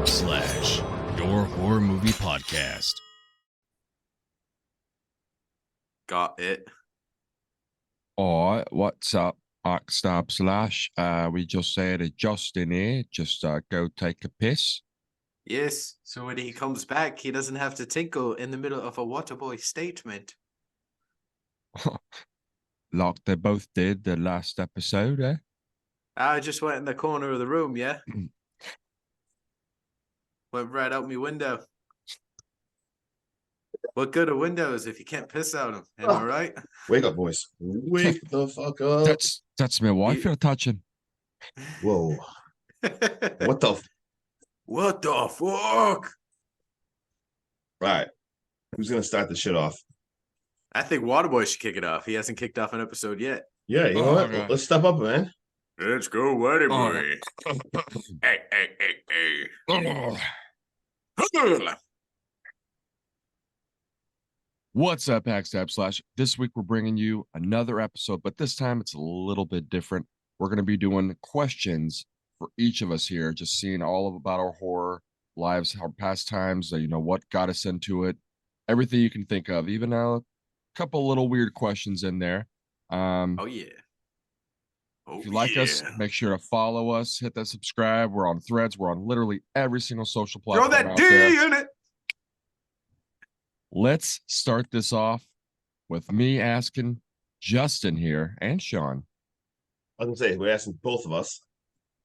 Slash, your horror movie podcast. Got it. All right, what's up, Backstab Slash? We just said it Justin here. Just go take a piss. Yes, so when he comes back, he doesn't have to tinkle in the middle of a Waterboy statement. Like they both did the last episode, eh? I just went in the corner of the room, yeah? Went right out my window. What good are windows if you can't piss out them? Am I right? Wake up, boys. Wake the fuck up. That's my wife you're touching. Whoa. What the? What the fuck? All right. Who's going to start the shit off? I think Waterboy should kick it off. He hasn't kicked off an episode yet. Yeah, you know what? Okay. Let's step up, man. Let's go, Waterboy. Hey, hey, hey, hey. What's up, Backstab Slash? This week we're bringing you another episode, but this time it's a little bit different. We're going to be doing questions for each of us here, just seeing all about our horror lives, our pastimes, what got us into it, everything you can think of, even a couple little weird questions in there. Oh, yeah. If you like us, make sure to follow us, hit that subscribe. We're on Threads. We're on literally every single social platform Throw that out D there. in it. Let's start this off with me asking Justin here and Sean. I was going to say, we're asking both of us.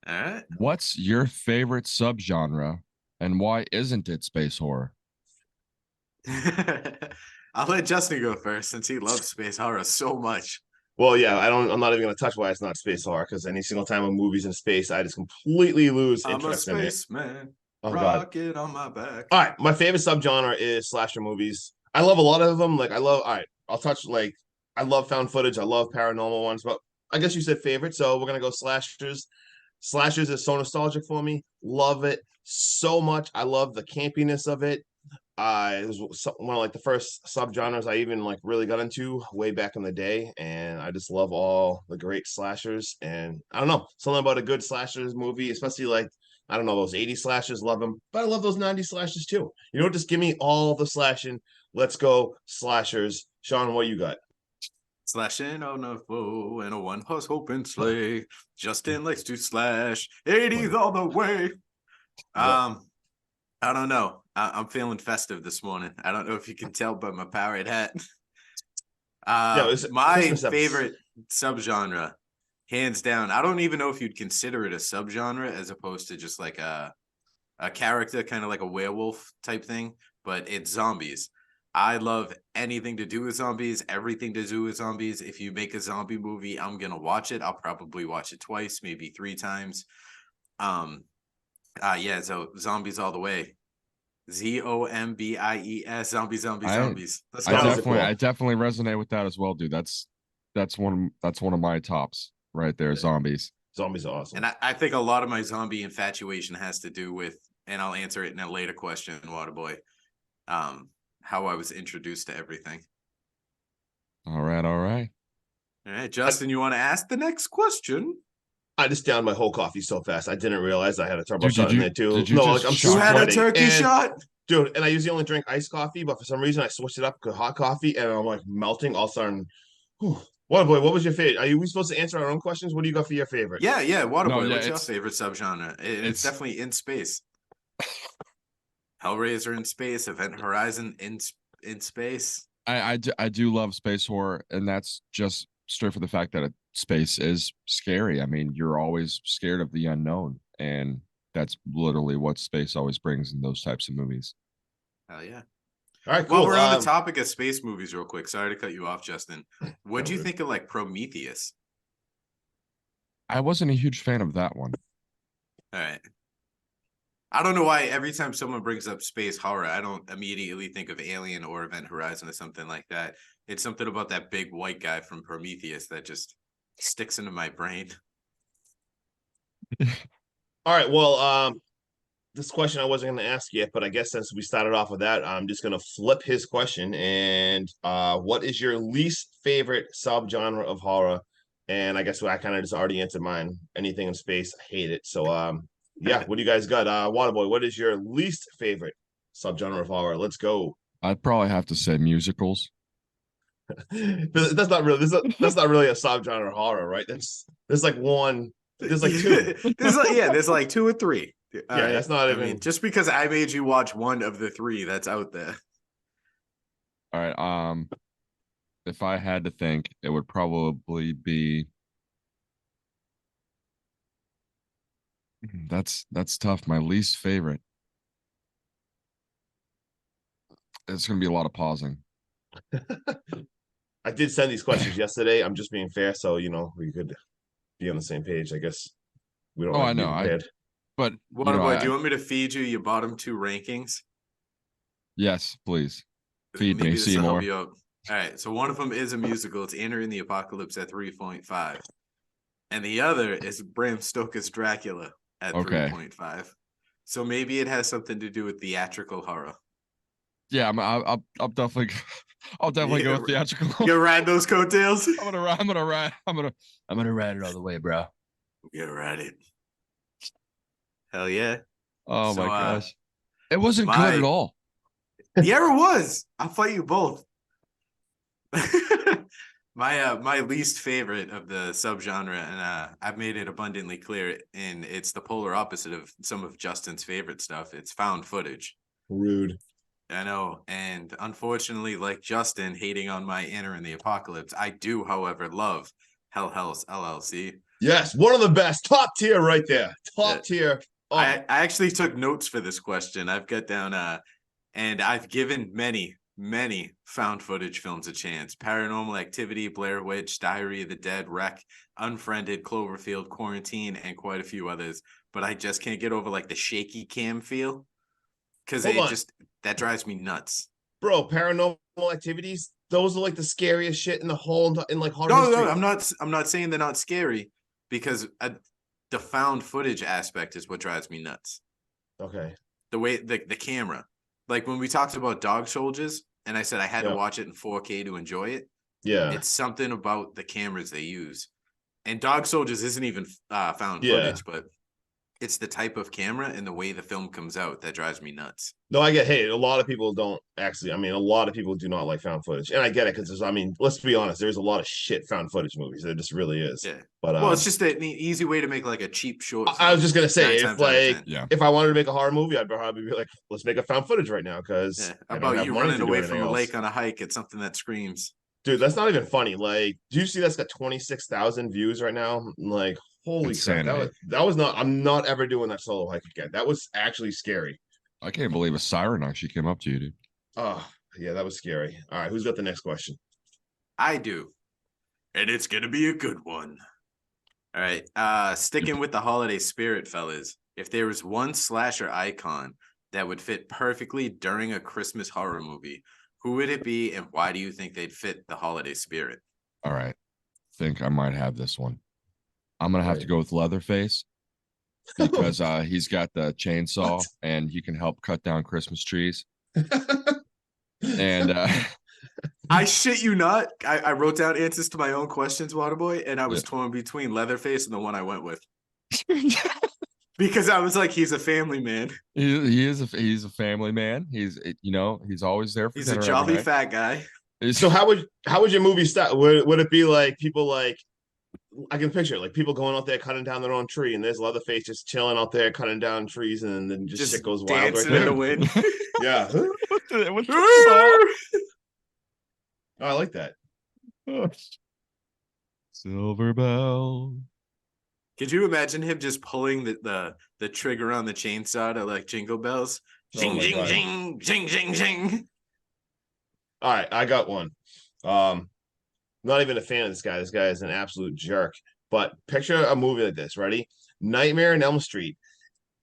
All right. What's your favorite subgenre and why isn't it space horror? I'll let Justin go first since he loves space horror so much. Well, yeah, I'm not even going to touch why it's not space horror, because any single time a movie's in space, I just completely lose I'm a interest in it. spaceman. Oh, God. Rocket on my back. All right, my favorite subgenre is slasher movies. I love a lot of them. I love found footage. I love paranormal ones, but I guess you said favorite, so we're going to go slashers. Slashers is so nostalgic for me. Love it so much. I love the campiness of it. It was one of like the first subgenres I even like really got into way back in the day, and I just love all the great slashers. And I don't know, something about a good slashers movie, especially like I don't know, those 80s slashers, love them, but I love those 90s slashers too. You know, just give me all the slashing. Let's go slashers. Sean, what you got? Slashing on a foe and a one-horse open sleigh. Justin likes to slash 80s all the way. I don't know. I'm feeling festive this morning. I don't know if you can tell by my parrot hat. My favorite subgenre, hands down. I don't even know if you'd consider it a subgenre as opposed to just like a character, kind of like a werewolf type thing, but it's zombies. I love anything to do with zombies, everything to do with zombies. If you make a zombie movie, I'm going to watch it. I'll probably watch it twice, maybe 3 times. So zombies all the way. ZOMBIES, zombies. Let's go. I definitely resonate with that as well, dude. That's one of my tops right there. Yeah. Zombies are awesome. And I think a lot of my zombie infatuation has to do with, and I'll answer it in a later question, Waterboy, how I was introduced to everything. All right, Justin, you want to ask the next question? I just downed my whole coffee so fast. I didn't realize I had a turbo shot in there too. You had a turkey shot? Dude, and I usually only drink iced coffee, but for some reason I switched it up to hot coffee, and I'm like melting all of a sudden. Waterboy, what was your favorite? Are we supposed to answer our own questions? What do you got for your favorite? Yeah, Waterboy, what's your favorite subgenre? It's definitely in space. Hellraiser in space, Event Horizon in space. I do love space horror, and that's just straight for the fact that space is scary. I mean, you're always scared of the unknown, and that's literally what space always brings in those types of movies. Hell yeah. All right, cool. Well, we're on the topic of space movies real quick. Sorry to cut you off, Justin. What'd you think of like Prometheus? I wasn't a huge fan of that one. All right. I don't know why every time someone brings up space horror, I don't immediately think of Alien or Event Horizon or something like that. It's something about that big white guy from Prometheus that just sticks into my brain. All right, well, this question I wasn't going to ask yet, but I guess since we started off with that, I'm just going to flip his question. And what is your least favorite subgenre of horror? And I guess I kind of just already answered mine. Anything in space, I hate it. So Yeah, what do you guys got? Waterboy, what is your least favorite subgenre of horror? Let's go. I'd probably have to say musicals. But that's not really a subgenre of horror, right? There's like one, there's like two. There's like two or three. All Yeah, right. that's not I even. mean, just because I made you watch one of the three that's out there. All right. If I had to think, it would probably be that's tough. My least favorite. It's gonna be a lot of pausing. I did send these questions yesterday. I'm just being fair, so we could be on the same page. I guess we don't Oh, have I to be know. prepared. But Waterboy, do you want me to feed you your bottom two rankings? yes, please feed Maybe me, this will help Seymour. you out. All right, so one of them is a musical. It's Enter in the Apocalypse at 3.5. And the other is Bram Stoker's Dracula at Okay. 3.5. So maybe it has something to do with theatrical horror. Yeah, I'll definitely, I'll definitely go with theatrical. You ride those coattails? I'm gonna ride it all the way, bro. You ride it. Hell yeah. Oh So, my gosh, it wasn't good my- at all. Yeah, it was. I'll fight you both. My least favorite of the subgenre, and I've made it abundantly clear, and it's the polar opposite of some of Justin's favorite stuff. It's found footage. Rude. I know, and unfortunately, like Justin hating on my Enter in the Apocalypse, I do, however, love Hell House LLC. Yes, one of the best, top tier right there, top Yeah. tier. Oh, I actually took notes for this question. I've got down and I've given many found footage films a chance. Paranormal Activity, Blair Witch, Diary of the Dead, Wreck, Unfriended, Cloverfield, Quarantine, and quite a few others. But I just can't get over like the shaky cam feel. Because Hold on. that drives me nuts. bro, Paranormal Activities. Those are like the scariest shit in the whole in like horror No, history. I'm not saying they're not scary, because the found footage aspect is what drives me nuts. Okay. The way the camera, like when we talked about Dog Soldiers, and I said I had Yeah. to watch it in 4K to enjoy it. Yeah. It's something about the cameras they use, and Dog Soldiers isn't even found Yeah. footage, but it's the type of camera and the way the film comes out that drives me nuts. No, I get. Hey, a lot of people don't actually. I mean, a lot of people do not like found footage, and I get it because I mean, let's be honest. There's a lot of shit found footage movies. There just really is. Yeah. But Well, it's just an easy way to make like a cheap short. I was just gonna say, 9 if times out of like 10. Yeah. if I wanted to make a horror movie, I'd probably be like, let's make a found footage right now because Yeah. I don't About have you money running to do away anything from a else. lake on a hike, it's something that screams. Dude, that's not even funny. Like, do you see that's got 26,000 views right now? Like, holy crap! Insanity. That was not. I'm not ever doing that solo hike again. That was actually scary. I can't believe a siren actually came up to you, dude. Oh, yeah, that was scary. All right, who's got the next question? I do. And it's gonna be a good one. All right. Sticking with the holiday spirit, fellas. If there was one slasher icon that would fit perfectly during a Christmas horror movie, who would it be, and why do you think they'd fit the holiday spirit? All right, think I might have this one. I'm gonna have to Right. go with Leatherface because he's got the chainsaw What? and he can help cut down Christmas trees. And I shit you not. I wrote down answers to my own questions, Waterboy, and I was Yeah. torn between Leatherface and the one I went with. Because I was like, he's a family man. he's a family man. He's he's always there for He's a dinner every jolly night. fat guy. So how would your movie start? Would it be like people like I can picture it, like people going out there cutting down their own tree, and there's Leatherface just chilling out there cutting down trees, and then just shit goes wild right dancing in there. the wind. Yeah, With the oh, I like that. saw. Silver bell. Could you imagine him just pulling the trigger on the chainsaw to like jingle bells? Oh Jing, my jing, God. jing, jing, jing, jing. All right, I got one. Not even a fan of this guy. This guy is an absolute jerk. But picture a movie like this. Ready? Nightmare on Elm Street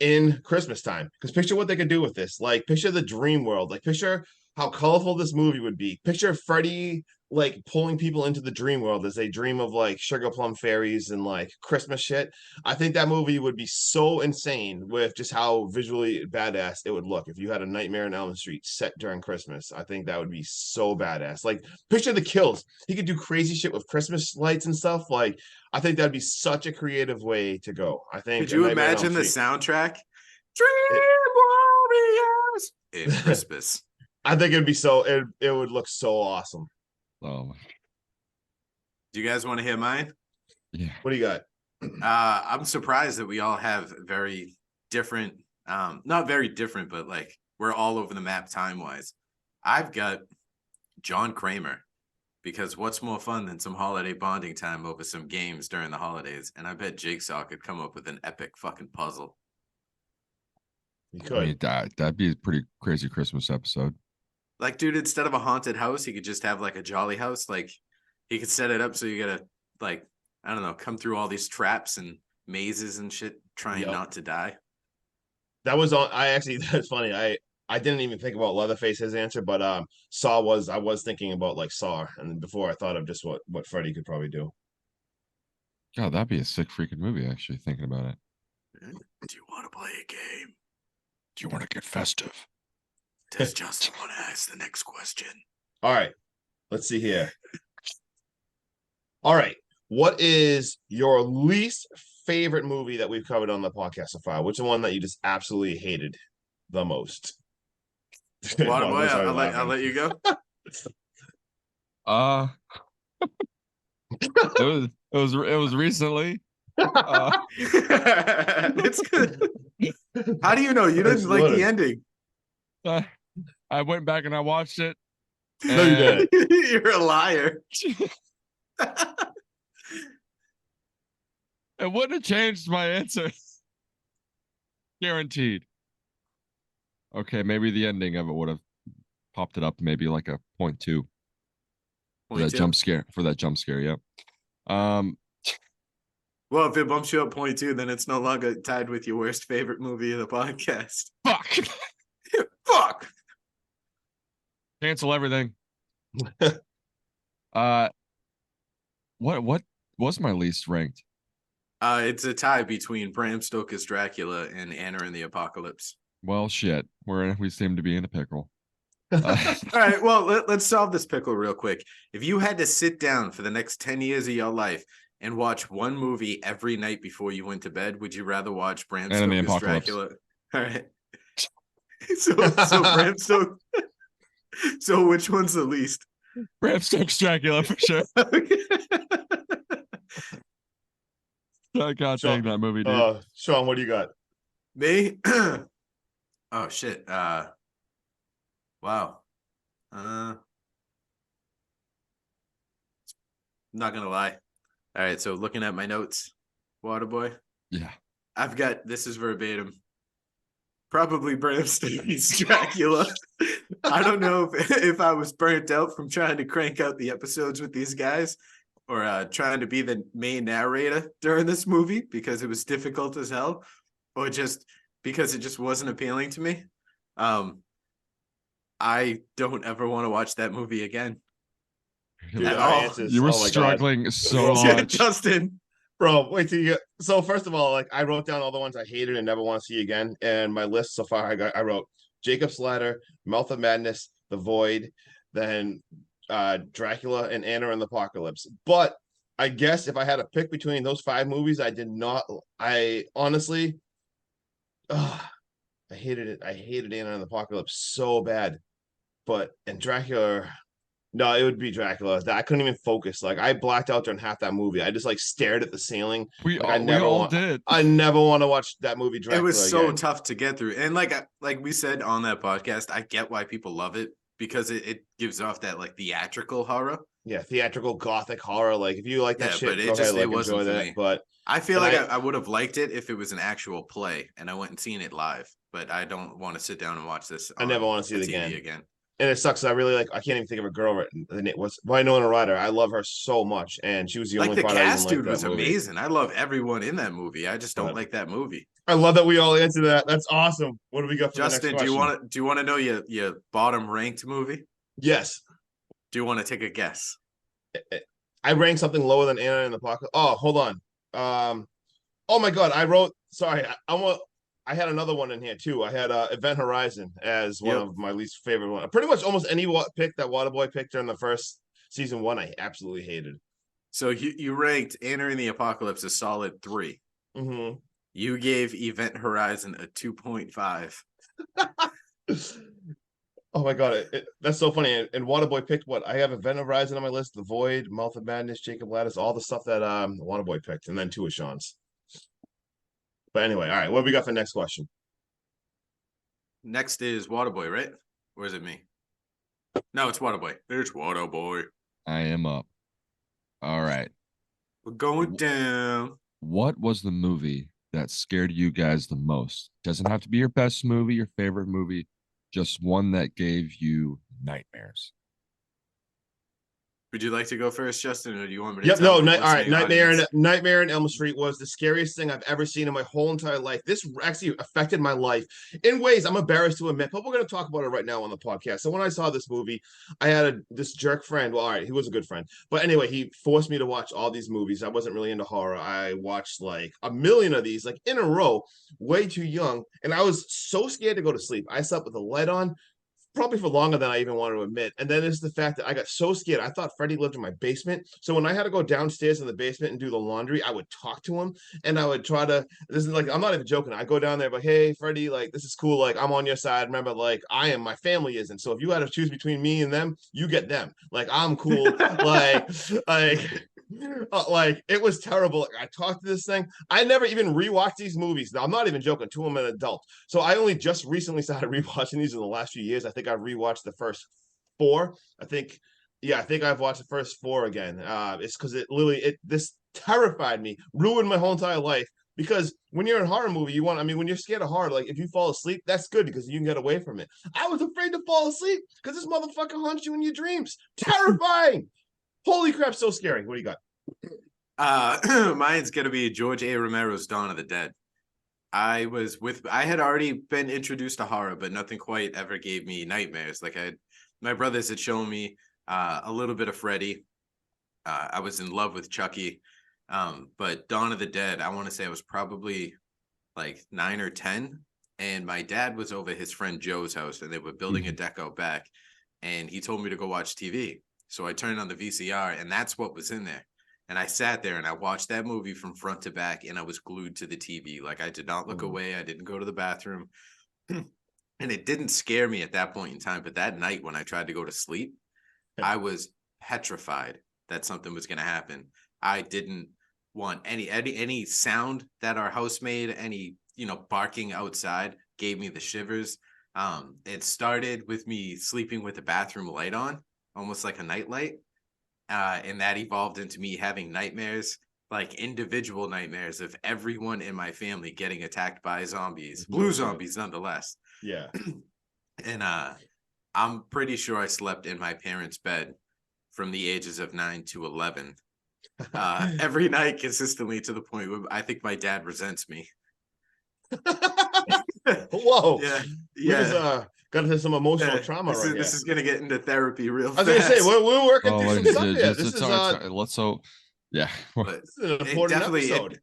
in Christmas time. Because picture what they could do with this. Like, picture the dream world. Like, picture how colorful this movie would be. Picture Freddy like pulling people into the dream world as they dream of like sugar plum fairies and like Christmas shit. I think that movie would be so insane with just how visually badass it would look if you had a Nightmare on Elm Street set during Christmas. I think that would be so badass. Like picture the kills. He could do crazy shit with Christmas lights and stuff. Like I think that'd be such a creative way to go. I think. Could you A Nightmare on Elm imagine the Street- soundtrack? Dream Warriors in Christmas. I think it'd be so. It would look so awesome. Oh, Do you guys want to hear mine? yeah. What do you got? I'm surprised that we all have very different, not very different, but like we're all over the map time wise. I've got John Kramer because what's more fun than some holiday bonding time over some games during the holidays? And I bet Jigsaw could come up with an epic fucking puzzle. You I could. mean, that'd be a pretty crazy Christmas episode. Like, dude, instead of a haunted house, he could just have like a jolly house. Like, he could set it up so you gotta, like, I don't know, come through all these traps and mazes and shit, trying Yep. not to die. That was on. I actually. That's funny. I didn't even think about Leatherface his answer, but Saw was. I was thinking about like Saw, and before I thought of just what Freddy could probably do. God, that'd be a sick freaking movie, actually, thinking about it. Do you want to play a game? Do you want to get festive? Does Justin want to ask the next question? All right, let's see here. All right, what is your least favorite movie that we've covered on the podcast so far? Which one that you just absolutely hated the most? Waterboy, Sorry, I'll let you go. It was recently. It's good. How do you know you It's didn't like the good. ending? I went back and I watched it. No, you and- didn't. You're a liar. It wouldn't have changed my answer. Guaranteed. Okay, maybe the ending of it would have popped it up, maybe like a 0.2 for that jump scare. Yep. Well, if it bumps you up 0.2, then it's no longer tied with your worst favorite movie of the podcast. Fuck. Fuck. Cancel everything. What was my least ranked? It's a tie between Bram Stoker's Dracula and Anna and the Apocalypse. Well, shit. We seem to be in a pickle. All right, well, let's solve this pickle real quick. If you had to sit down for the next 10 years of your life and watch one movie every night before you went to bed, would you rather watch Bram Anna and the Stoker's Apocalypse. Dracula? All right. So Bram Stoker. So which one's the least? Bram Stoker's Dracula for sure. I can't Sean, take that movie, dude. Sean, what do you got? Me? Oh shit. Wow. I'm not gonna lie. All right, so looking at my notes, Waterboy, Yeah. I've got this is verbatim. Probably Bram Stoker's Dracula. I don't know if I was burnt out from trying to crank out the episodes with these guys or trying to be the main narrator during this movie because it was difficult as hell, or just because it just wasn't appealing to me. I don't ever want to watch that movie again. Dude, At our all. answers- You were oh my God. struggling so much. Justin. Bro, wait till you get. So first of all, like I wrote down all the ones I hated and never want to see again, and my list so far I wrote Jacob's Ladder, Mouth of Madness, The Void, then Dracula and Anna and the Apocalypse. But I guess if I had to pick between those 5 movies, I honestly, I hated it. I hated Anna and the Apocalypse so bad. And Dracula. No, it would be Dracula. I couldn't even focus. Like I blacked out during half that movie. I just like stared at the ceiling. We Like, all did. I never want to watch that movie. Dracula It was so again. tough to get through. And like we said on that podcast, I get why people love it because it gives off that like theatrical horror. Yeah, theatrical gothic horror. Like if you like that Yeah, shit, but it go just- ahead, like, it wasn't enjoy for that. me. But I feel And like I would have liked it if it was an actual play and I went and seen it live, but I don't want to sit down and watch this. I never on wanna see it TV again. And it sucks. I really like. I can't even think of a girl. The name was Winona Ryder. I love her so much, and she was the Like only the part I cast, even dude, liked was that movie. amazing. I love everyone in that movie. I just don't But- like that movie. I love that we all answered that. That's awesome. What do we got for Justin, the next do question? you want to know your bottom ranked movie? Yes. Do you want to take a guess? I ranked something lower than Anna in the Apocalypse. Oh, hold on. Oh my God, I wrote. Sorry, I had another one in here too. I had Event Horizon as one of my least favorite one. Pretty much almost any pick that Waterboy picked during the first season 1, I absolutely hated. So you ranked Anna in the Apocalypse a solid 3. Mm-hmm. You gave Event Horizon a 2.5. Oh my God, that's so funny. And Waterboy picked what? I have Event Horizon on my list, The Void, Mouth of Madness, Jacob Lattice, all the stuff that Waterboy picked, and then 2 of Sean's. But anyway, all right, what we got for next question? Next is Waterboy, right? Or is it me? No, it's Waterboy. There's Waterboy. I am up. All right. We're going down. What was the movie that scared you guys the most? Doesn't have to be your best movie, your favorite movie, just one that gave you nightmares. Would you like to go first, Justin, or do you want me to? Yep, tell no, the all right. listening Nightmare in Elm Street was the scariest thing I've ever seen in my whole entire life. This actually affected my life in ways I'm embarrassed to admit, but we're going to talk about it right now on the podcast. So when I saw this movie, I had this jerk friend. Well, all right, he was a good friend, but anyway, he forced me to watch all these movies. I wasn't really into horror. I watched like a million of these, like in a row, way too young, and I was so scared to go to sleep. I slept with the light on, probably for longer than I even wanted to admit. And then there's the fact that I got so scared. I thought Freddie lived in my basement. So when I had to go downstairs in the basement and do the laundry, I would talk to him and I would try to, this is like, I'm not even joking. I go down there, but hey, Freddie, like, this is cool. Like, I'm on your side. Remember, like, my family isn't. So if you had to choose between me and them, you get them. Like, I'm cool. Like it was terrible. Like, I talked to this thing. I never even rewatched these movies. Now I'm not even joking. 2 of them an adult. So I only just recently started rewatching these in the last few years. I think I've rewatched the first 4. I think I've watched the first 4 again. It's because this terrified me, ruined my whole entire life. Because when you're in a horror movie, when you're scared of horror, like if you fall asleep, that's good because you can get away from it. I was afraid to fall asleep because this motherfucker haunts you in your dreams. Terrifying. Holy crap, so scary. What do you got? Mine's gonna be George A. Romero's Dawn of the Dead. I had already been introduced to horror, but nothing quite ever gave me nightmares. Like my brothers had shown me a little bit of Freddy. I was in love with Chucky. But Dawn of the Dead, I want to say I was probably like 9 or 10. And my dad was over his friend Joe's house and they were building a deck out back. And he told me to go watch TV. So I turned on the VCR and that's what was in there. And I sat there and I watched that movie from front to back and I was glued to the TV. Like I did not look away. I didn't go to the bathroom. And it didn't scare me at that point in time. But that night when I tried to go to sleep, I was petrified that something was going to happen. I didn't want any sound that our house made, any, barking outside gave me the shivers. It started with me sleeping with the bathroom light on, almost like a nightlight. And that evolved into me having nightmares, like individual nightmares of everyone in my family getting attacked by zombies, blue zombies nonetheless. Yeah. And I'm pretty sure I slept in my parents' bed from the ages of 9 to 11 every night consistently, to the point where I think my dad resents me. Whoa. Yeah. We just, got into some emotional trauma This is gonna get into therapy real fast. I was gonna say we're working through some stuff here. This is an important episode.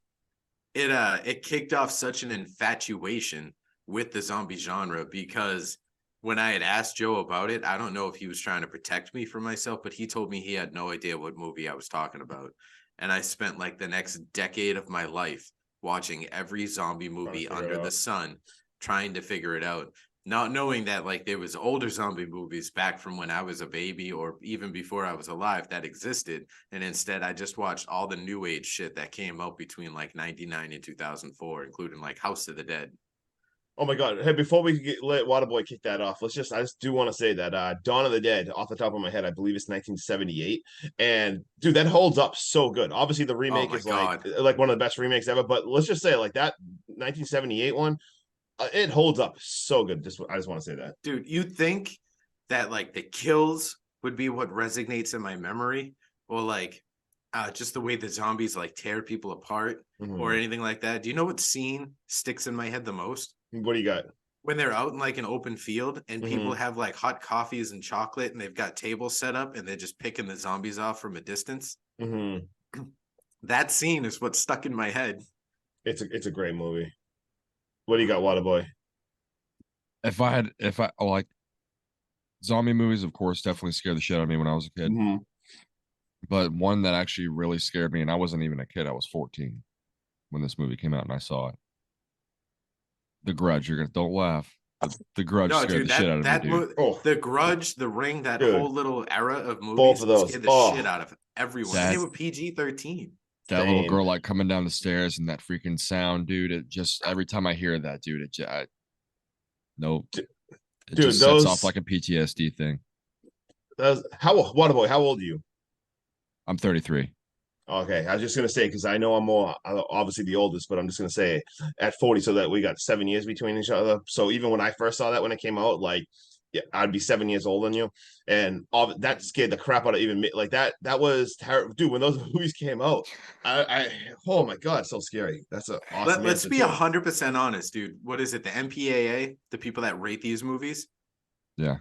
It kicked off such an infatuation with the zombie genre because when I had asked Joe about it, I don't know if he was trying to protect me from myself, but he told me he had no idea what movie I was talking about. And I spent like the next decade of my life watching every zombie movie under the sun, trying to figure it out. Not knowing that like there was older zombie movies back from when I was a baby or even before I was alive that existed. And instead I just watched all the new age shit that came out between like 99 and 2004, including like House of the Dead. Oh my God. Hey, before we let Waterboy kick that off, I just do want to say that Dawn of the Dead, off the top of my head, I believe it's 1978. And dude, that holds up so good. Obviously the remake is like one of the best remakes ever, but let's just say like that 1978 one, it holds up so good. I just want to say that. Dude, you think that like the kills would be what resonates in my memory, or like just the way the zombies like tear people apart or anything like that? Do you know what scene sticks in my head the most? What do you got? when they're out in like an open field and people Mhm. have like hot coffees and chocolate and they've got tables set up and they're just picking the zombies off from a distance. Hmm. That scene is what stuck in my head. It's a great movie. What do you got, Waterboy? If I like zombie movies, of course, definitely scared the shit out of me when I was a kid. Mhm. But one that actually really scared me, and I wasn't even a kid, I was 14 when this movie came out and I saw it. The Grudge. Don't laugh. The Grudge No, scared dude, the shit out that of me, dude. that Oh, The Grudge, The Ring, that dude. whole little era of Both movies of those. scared the Oh. shit out of everyone. That- They were PG-13. That little Same. girl like coming down the stairs and that freaking sound, dude. It just every time I hear that, dude, nope. Dude, It just sets those- off like a PTSD thing. Waterboy, how old are you? I'm 33. Okay, I was just gonna say because I know I'm obviously the oldest, but I'm just gonna say at 40, so that we got 7 years between each other. So even when I first saw that when it came out, like, yeah, I'd be 7 years older than you, and all that scared the crap out of even me. Like that was terrible, dude. When those movies came out, I oh my god, so scary. That's an awesome. Let's answer, be too. 100% honest, dude. What is it? The MPAA, the people that rate these movies. Yeah.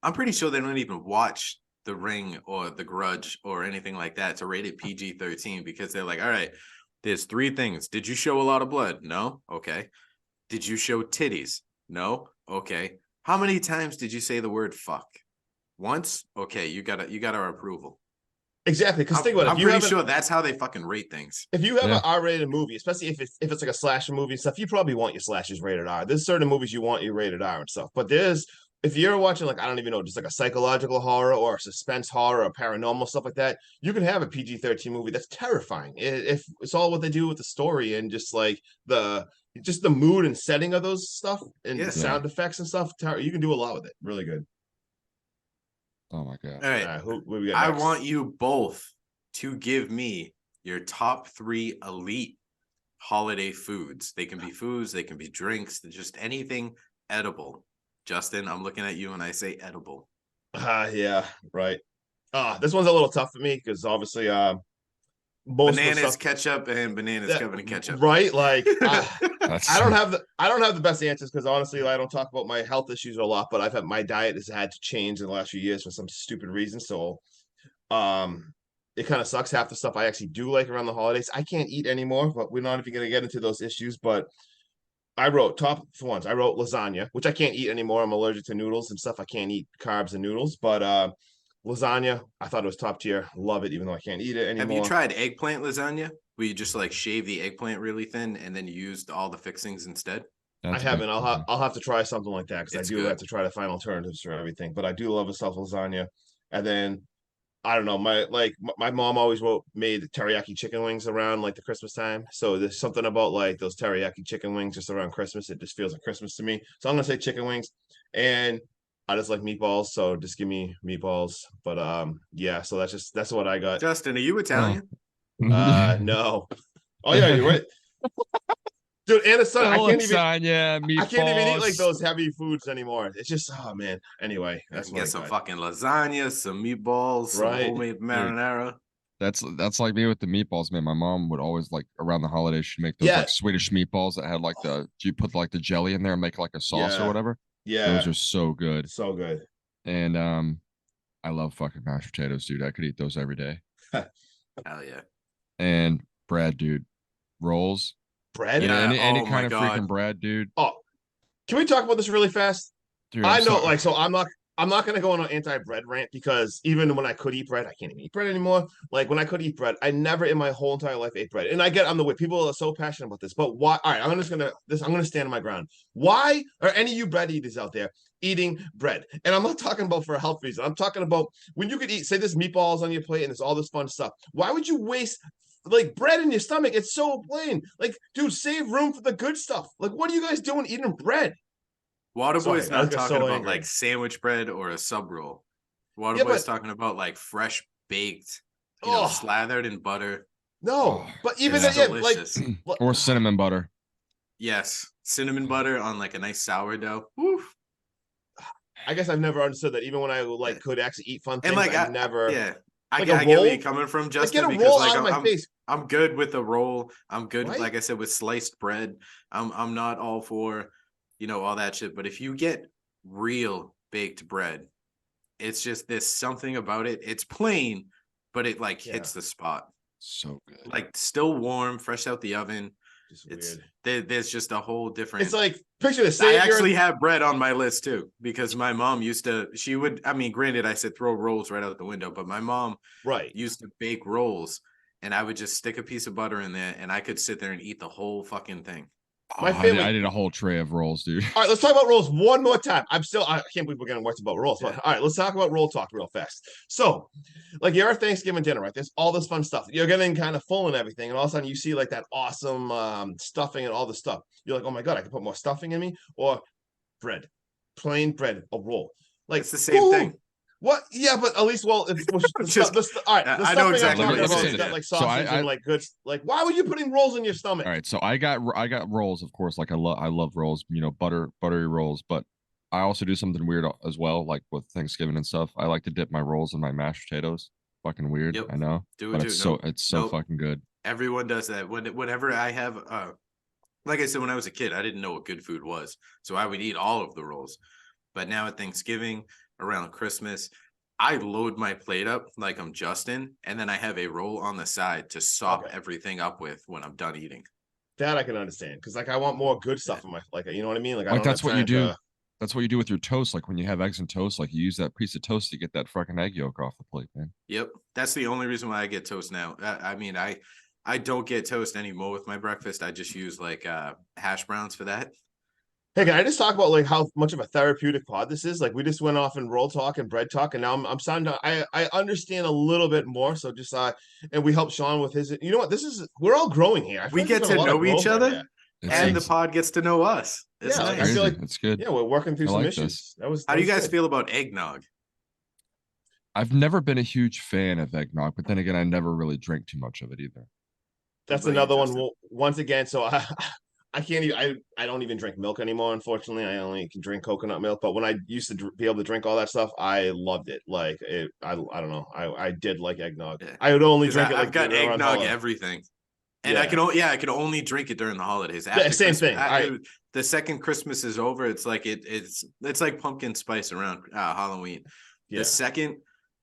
I'm pretty sure they don't even watch The Ring or The Grudge or anything like that to rate it PG-13 because they're like, all right, there's three things. Did you show a lot of blood? No. Okay. Did you show titties? No. Okay. How many times did you say the word fuck? Once? Okay, you got our approval. Exactly, because think about it. I'm pretty sure that's how they fucking rate things. If you have Yeah. an R-rated movie, especially if it's like a slasher movie and stuff, you probably want your slashers rated R. There's certain movies you want your rated R and stuff, but if you're watching like I don't even know, just like a psychological horror or a suspense horror or paranormal stuff like that, you can have a PG-13 movie that's terrifying. If it's all what they do with the story and just like the mood and setting of those stuff and Yeah. the sound effects and stuff, you can do a lot with it. Really good. Oh my god. All right. Who we got I next? want you both to give me your top 3 elite holiday foods. They can be foods, they can be drinks, just anything edible. Justin, I'm looking at you and I say edible. Yeah, right. This one's a little tough for me because obviously most of the Bananas, stuff, ketchup, and bananas covered in ketchup. right? Like That's I don't have the best answers because honestly, I don't talk about my health issues a lot, but my diet has had to change in the last few years for some stupid reason. So, it kind of sucks. Half the stuff I actually do like around the holidays, I can't eat anymore. But we're not even going to get into those issues. But I wrote top for ones. I wrote lasagna, which I can't eat anymore. I'm allergic to noodles and stuff. I can't eat carbs and noodles, but lasagna, I thought it was top tier. Love it, even though I can't eat it anymore. Have you tried eggplant lasagna where you just like shave the eggplant really thin and then you used all the fixings instead? That's I haven't. good. I'll have to try something like that because I It's do good. have to try to find alternatives for everything. But I do love a stuffed lasagna, and then I don't know. My mom always made teriyaki chicken wings around like the Christmas time. So there's something about like those teriyaki chicken wings just around Christmas. It just feels like Christmas to me. So I'm gonna say chicken wings, and I just like meatballs. So just give me meatballs. But yeah. So that's what I got. Justin, are you Italian? No. Oh yeah, you're right. Dude, and it's I can't even. Lasagna, meatballs. I can't even eat like those heavy foods anymore. It's just, oh man. Anyway, that's what I Get some got. fucking lasagna, some meatballs, some Right. homemade marinara. That's like me with the meatballs, man. My mom would always like around the holidays, she'd make those Yeah. like Swedish meatballs that had like you put like the jelly in there and make like a sauce Yeah. or whatever. Yeah, Those are so good. so good. And I love fucking mashed potatoes, dude. I could eat those every day. Hell yeah. And bread, dude. Rolls. Bread. You know, Yeah, any oh kind my of God. freaking bread, dude. Oh, can we talk about this really fast? Dude, I I'm know, sorry. like, so I'm not gonna go on an anti-bread rant because even when I could eat bread, I can't even eat bread anymore. Like when I could eat bread, I never in my whole entire life ate bread. And I get on the way. People are so passionate about this, but why? All right, I'm gonna stand my ground. Why are any of you bread eaters out there eating bread? And I'm not talking about for a health reason. I'm talking about when you could eat, say, there's meatballs on your plate and there's all this fun stuff. Why would you waste like bread in your stomach? It's so plain. Like, dude, save room for the good stuff. Like, what are you guys doing eating bread? Waterboy's Sorry, I not got talking so about angry. like sandwich bread or a sub roll. Waterboy's but- talking about like fresh baked, Oh. slathered in butter. No, Oh, but even yeah. that, yeah, like Delicious. Or cinnamon butter. Yes, cinnamon butter on like a nice sourdough. Woof. I guess I've never understood that. Even when I like could actually eat fun things, And like I never. yeah. I Like get, a I get where roll? you're coming from, Like, Justin. get a because roll like out of my face. I'm good with a roll. I'm good, Right? like I said, with sliced bread. I'm not all for all that shit. But if you get real baked bread, it's just there's something about it. It's plain, but it like hits the spot. So good. Like still warm, fresh out the oven. Just It's weird. there's just a whole different. It's like picture this. I Say you're actually have bread on my list too because my mom used to. She would. I mean, granted, I said throw rolls right out the window, but my mom right. used to bake rolls, and I would just stick a piece of butter in there, and I could sit there and eat the whole fucking thing. My I family- did a whole tray of rolls, dude. All right, let's talk about rolls one more time. I can't believe we're getting words about rolls. But Yeah. all right, let's talk about roll talk real fast. So, like you're at Thanksgiving dinner, right? There's all this fun stuff. You're getting kind of full and everything, and all of a sudden you see like that awesome stuffing and all the stuff. You're like, oh my god, I can put more stuffing in me, or bread, plain bread, a roll. Like It's the same thing. What? Yeah, but at least, well, it's all right. The I know stuffing exactly I'm what talking you're about saying. is got like So sausage and like good. Like, why were you putting rolls in your stomach? All right, so I got rolls, of course. Like I love rolls, buttery rolls. But I also do something weird as well, like with Thanksgiving and stuff. I like to dip my rolls in my mashed potatoes. Fucking weird, Yep. I know, Do it but too. it's so Nope. fucking good. Everyone does that. Whenever I have, like I said, when I was a kid, I didn't know what good food was, so I would eat all of the rolls. But now at Thanksgiving, around Christmas, I load my plate up like I'm Justin, and then I have a roll on the side to sop everything up with when I'm done eating. That I can understand because like I want more good stuff in my like you know what I mean. Like I Like don't that's have what you time do. to- That's what you do with your toast. Like when you have eggs and toast, like you use that piece of toast to get that fucking egg yolk off the plate, man. Yep, that's the only reason why I get toast now. I mean, I don't get toast anymore with my breakfast. I just use like hash browns for that. Hey, can I just talk about like how much of a therapeutic pod this is? Like we just went off in roll talk and bread talk, and now I'm starting to I understand a little bit more. So just and we help Sean with his. You know what? We're all growing here. I feel We like get there's to been a lot of know each growth right other, here. and the pod gets to know us. It's Yeah, like, I nice. feel like- It's good. Yeah, we're working through I some like issues. this. How do you guys feel about eggnog? I've never been a huge fan of eggnog, but then again, I never really drank too much of it either. That's What about you, another one. Justin? Well, once again, so I can't even I don't even drink milk anymore. Unfortunately, I only can drink coconut milk. But when I used to be able to drink all that stuff, I loved it. Like it, I don't know. I did like eggnog. Yeah. I would only 'Cause drink it. Like I've got around eggnog holiday. everything, and Yeah. I can only drink it during the holidays. After same Christmas- thing. The second Christmas is over, it's like it's like pumpkin spice around Halloween. Yeah, The second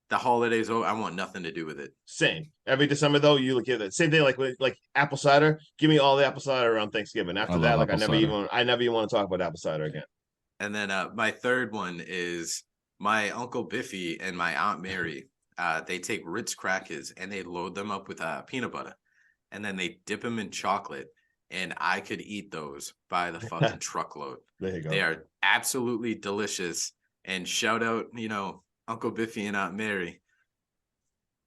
the holidays over, I want nothing to do with it. same. Every December though, you look at it. Same thing like apple cider. Give me all the apple cider around Thanksgiving. After I that, love like I apple never even want to talk about apple cider again. And then my third one is my Uncle Biffy and my Aunt Mary. They take Ritz crackers and they load them up with peanut butter, and then they dip them in chocolate. And I could eat those by the fucking truckload. There you go. They are absolutely delicious. And shout out, Uncle Biffy and Aunt Mary.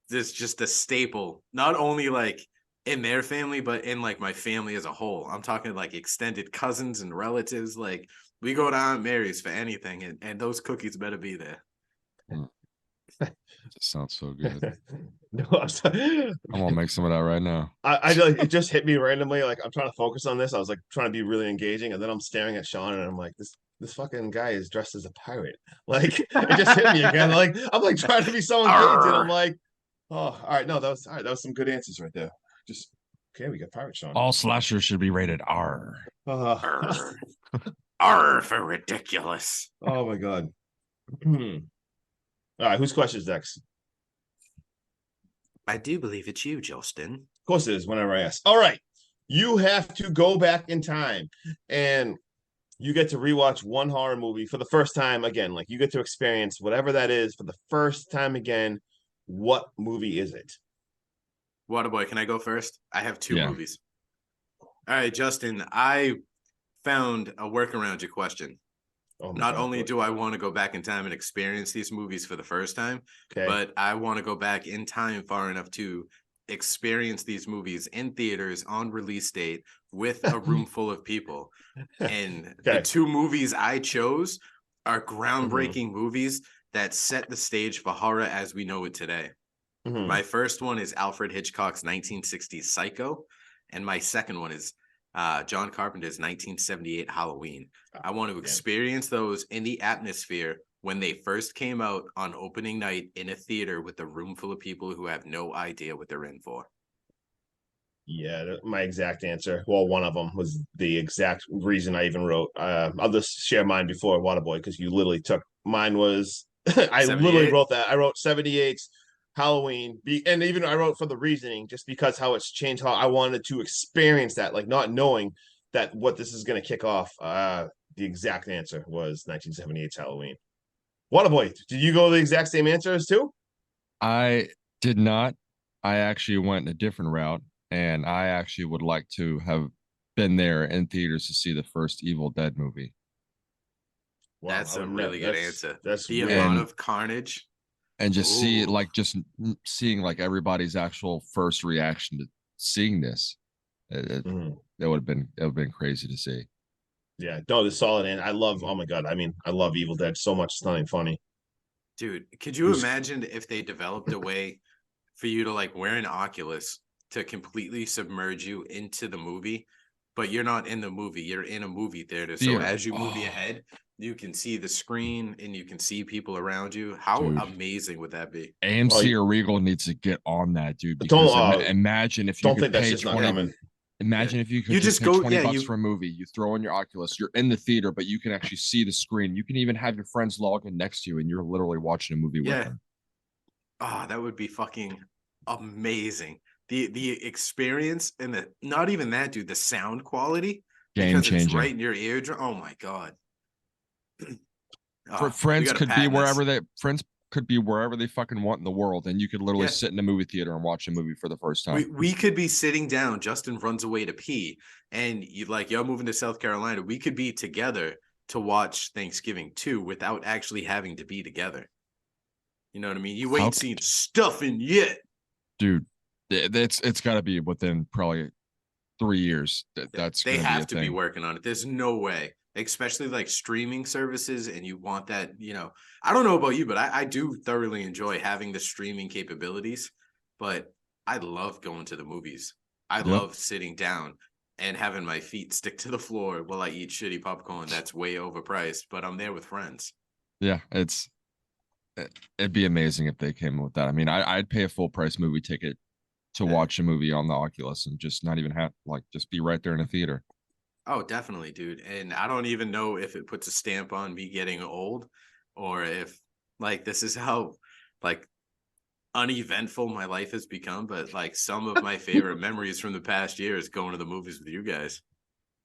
This is just a staple, not only like in their family, but in like my family as a whole. I'm talking like extended cousins and relatives. Like we go to Aunt Mary's for anything, and those cookies better be there. It just sounds so good. No, I'm gonna make some of that right now. I like it just hit me randomly. Like I'm trying to focus on this. I was like trying to be really engaging, and then I'm staring at Sean, and I'm like, this fucking guy is dressed as a pirate. Like it just hit me again. Like I'm like trying to be so engaged, and I'm like, oh, all right, no, that was all right. That was some good answers right there. Just okay, we got pirate Sean. All slashers should be rated R. Arr. Arr for ridiculous. Oh my god. All right, whose question is next? I do believe it's you, Justin. Of course it is, whenever I ask. All right. You have to go back in time and you get to rewatch one horror movie for the first time again. Like you get to experience whatever that is for the first time again. What movie is it? Waterboy, can I go first? I have two Yeah. movies. All right, Justin, I found a workaround your question. Oh my Not God, only what- do I want to go back in time and experience these movies for the first time, okay. but I want to go back in time far enough to experience these movies in theaters on release date with a room full of people. And the Okay. two movies I chose are groundbreaking movies that set the stage for horror as we know it today. Mhm. My first one is Alfred Hitchcock's 1960s Psycho, and my second one is John Carpenter's 1978 Halloween. I want to yeah. experience those in the atmosphere when they first came out on opening night in a theater with a room full of people who have no idea what they're in for. Yeah, my exact answer. Well, one of them was the exact reason I even wrote. I'll just share mine before Waterboy because you literally took mine was I literally 78. wrote that. I wrote 78 Halloween, and even I wrote for the reasoning just because how it's changed how I wanted to experience that, like not knowing that what this is going to kick off. The exact answer was 1978's Halloween. Waterboy, did you go the exact same answer as too? I did not. I actually went a different route, and I actually would like to have been there in theaters to see the first Evil Dead movie. Wow, That's I a would really good answer. That's The weird. amount And- of carnage. And just see Ooh. like just seeing like everybody's actual first reaction to seeing this. Mhm. It would have been crazy to see. Yeah, no, it's solid, and I love. Oh my god, I mean, I love Evil Dead so much. It's not even funny. Dude, could you Who's- imagine if they developed a way for you to like wear an Oculus to completely submerge you into the movie, but you're not in the movie, you're in a movie theater. So Theater. as you move Oh. ahead, you can see the screen and you can see people around you. How Dude. amazing would that be? AMC or Regal needs to get on that, dude. Don't, Because imagine if you Don't could think that's pay just not 20. coming. Imagine if you could You just just pay go- 20 yeah, bucks you- for a movie. You throw in your Oculus, you're in the theater, but you can actually see the screen. You can even have your friends log in next to you, and you're literally watching a movie Yeah. with them. Oh, that would be fucking amazing. The experience and the not even that, dude, the sound quality Game because it's changing. right in your eardrum. Oh my god. Oh, we Friends gotta could be patent this. wherever they fucking want in the world, and you could literally Yeah. sit in a movie theater and watch a movie for the first time. We could be sitting down. Justin runs away to pee, and you're moving to South Carolina. We could be together to watch Thanksgiving too, without actually having to be together. You know what I mean? You How ain't seen stuffing yet. Dude, it's got to be within probably 3 years. That's They gonna be a have to be thing. working on it. There's no way, especially like streaming services, and you want that. I don't know about you, but I do thoroughly enjoy having the streaming capabilities. But I love going to the movies. I Yep. love sitting down and having my feet stick to the floor while I eat shitty popcorn that's way overpriced, but I'm there with friends. Yeah, it'd be amazing if they came with that. I mean, I'd pay a full price movie ticket to Yeah. watch a movie on the Oculus and just not even have just be right there in a theater. Oh, definitely, dude. And I don't even know if it puts a stamp on me getting old or if like this is how like uneventful my life has become. But like some of my favorite memories from the past year is going to the movies with you guys.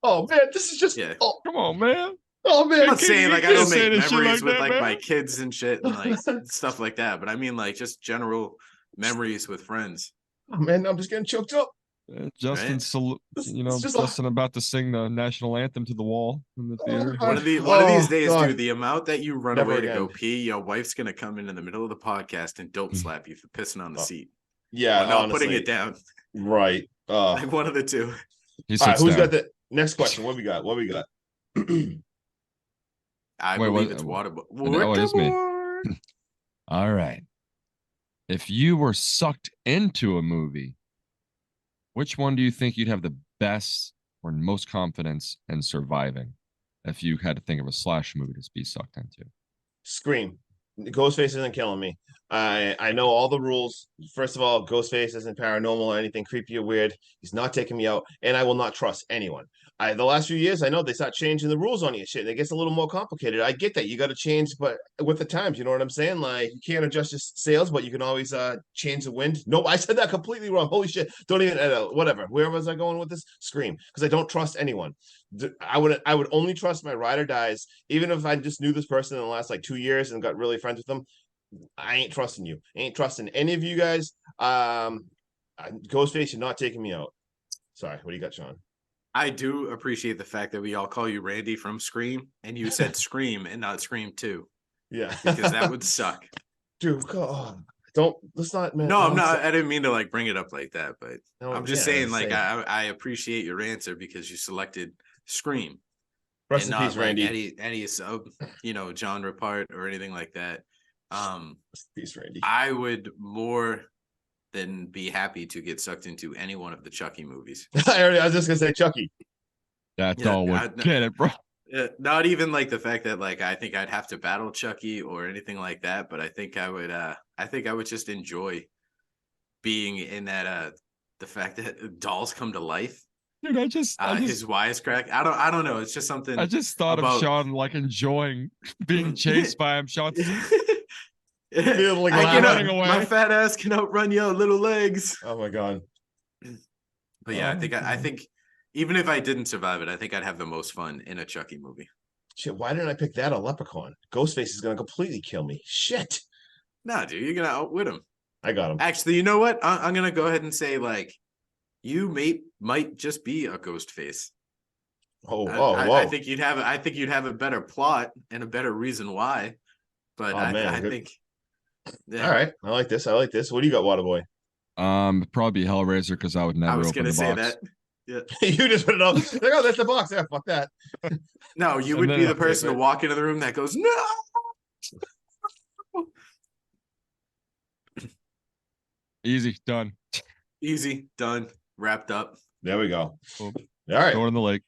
Oh man, this is just. Yeah. Come on, man. Oh man, I'm not saying like I don't make say this shit memories like with that, like man. my kids and shit and like stuff like that. But I mean like just general memories with friends. Oh man, I'm just getting choked up. Justin's, This- it's just Justin about to sing the national anthem to the wall in the theater. God. One of these Oh, days, God. dude, the amount that you run Never away to go again. pee, your wife's gonna come in the middle of the podcast and dope Mm. slap you for pissing on the Oh, seat. Yeah, Or no, honestly, putting it down. right. Like one of the two. He All right, sits who's down. got the next question? What we got? What we got? I Wait, believe what- it's water. oh, it is me. All right. If you were sucked into a movie, which one do you think you'd have the best or most confidence in surviving if you had to think of a slash movie to be sucked into? Scream. Ghostface isn't killing me. I know all the rules. First of all, Ghostface isn't paranormal or anything creepy or weird. He's not taking me out, and I will not trust anyone. The last few years, I know they start changing the rules on you, shit. And it gets a little more complicated. I get that you got to change, but with the times, you know what I'm saying? Like you can't adjust your sails, but you can always change the wind. Nope, I said that completely wrong. Holy shit! Don't even whatever. Where was I going with this? Scream, because I don't trust anyone. I would only trust my ride or dies, even if I just knew this person in the last like 2 years and got really friends with them. I ain't trusting you. I ain't trusting any of you guys. Ghostface, you're not taking me out. Sorry, what do you got, Sean? I do appreciate the fact that we all call you Randy from Scream, and you said Scream and not Scream 2, Yeah, because that would suck. dude. God, don't. Let's not, man. No, I'm not. I didn't mean to like bring it up like that, but No, I'm just yeah, saying, like, say it. I appreciate your answer because you selected Scream Rest and in not peace, like Randy. any sub, genre part or anything like that. Rest in peace, Randy. I would more than be happy to get sucked into any one of the Chucky movies. I was just gonna say Chucky. That's Yeah, all we get it, bro. Not even like the fact that like I think I'd have to battle Chucky or anything like that, but I think I would just enjoy being in that The fact that dolls come to life. Dude, I just His wisecrack. I don't know. It's just something. I just thought of about- Sean like enjoying being chased by him. Sean's Feel like I can running out, away. my fat ass can outrun your little legs. Oh my god. But yeah, Oh, I think even if I didn't survive it, I think I'd have the most fun in a Chucky movie. Shit, why didn't I pick that? A leprechaun. Ghostface is gonna completely kill me. Shit. Nah, dude, you're gonna outwit him. I got him. Actually, you know what? I'm gonna go ahead and say like, you might just be a ghost face. Oh, I think you'd have a better plot and a better reason why. But Oh, I man, good. think. Yeah, All right. I like this. I like this. What do you got, Waterboy? Probably Hellraiser because I would never I was open gonna the say box. that. Yeah. You just put it up. Like, oh, that's the box. Yeah, fuck that. No, you And would then be the okay, person to but- walk into the room that goes, no. Easy, done. Easy, done, wrapped up. There we go. Boom. All right. Throw it in the lake.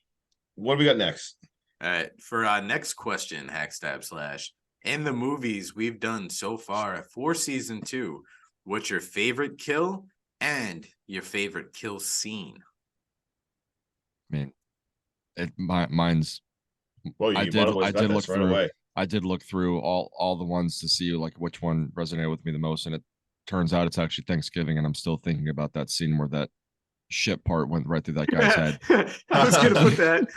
What do we got next? All right, for our next question, Hackstab Slash. In the movies we've done so far for season 2, what's your favorite kill and your favorite kill scene? Mine's. Well, I did look right through. away. I did look through all the ones to see like which one resonated with me the most, and it turns out it's actually Thanksgiving, and I'm still thinking about that scene where that shit part went right through that guy's head. I was gonna put that.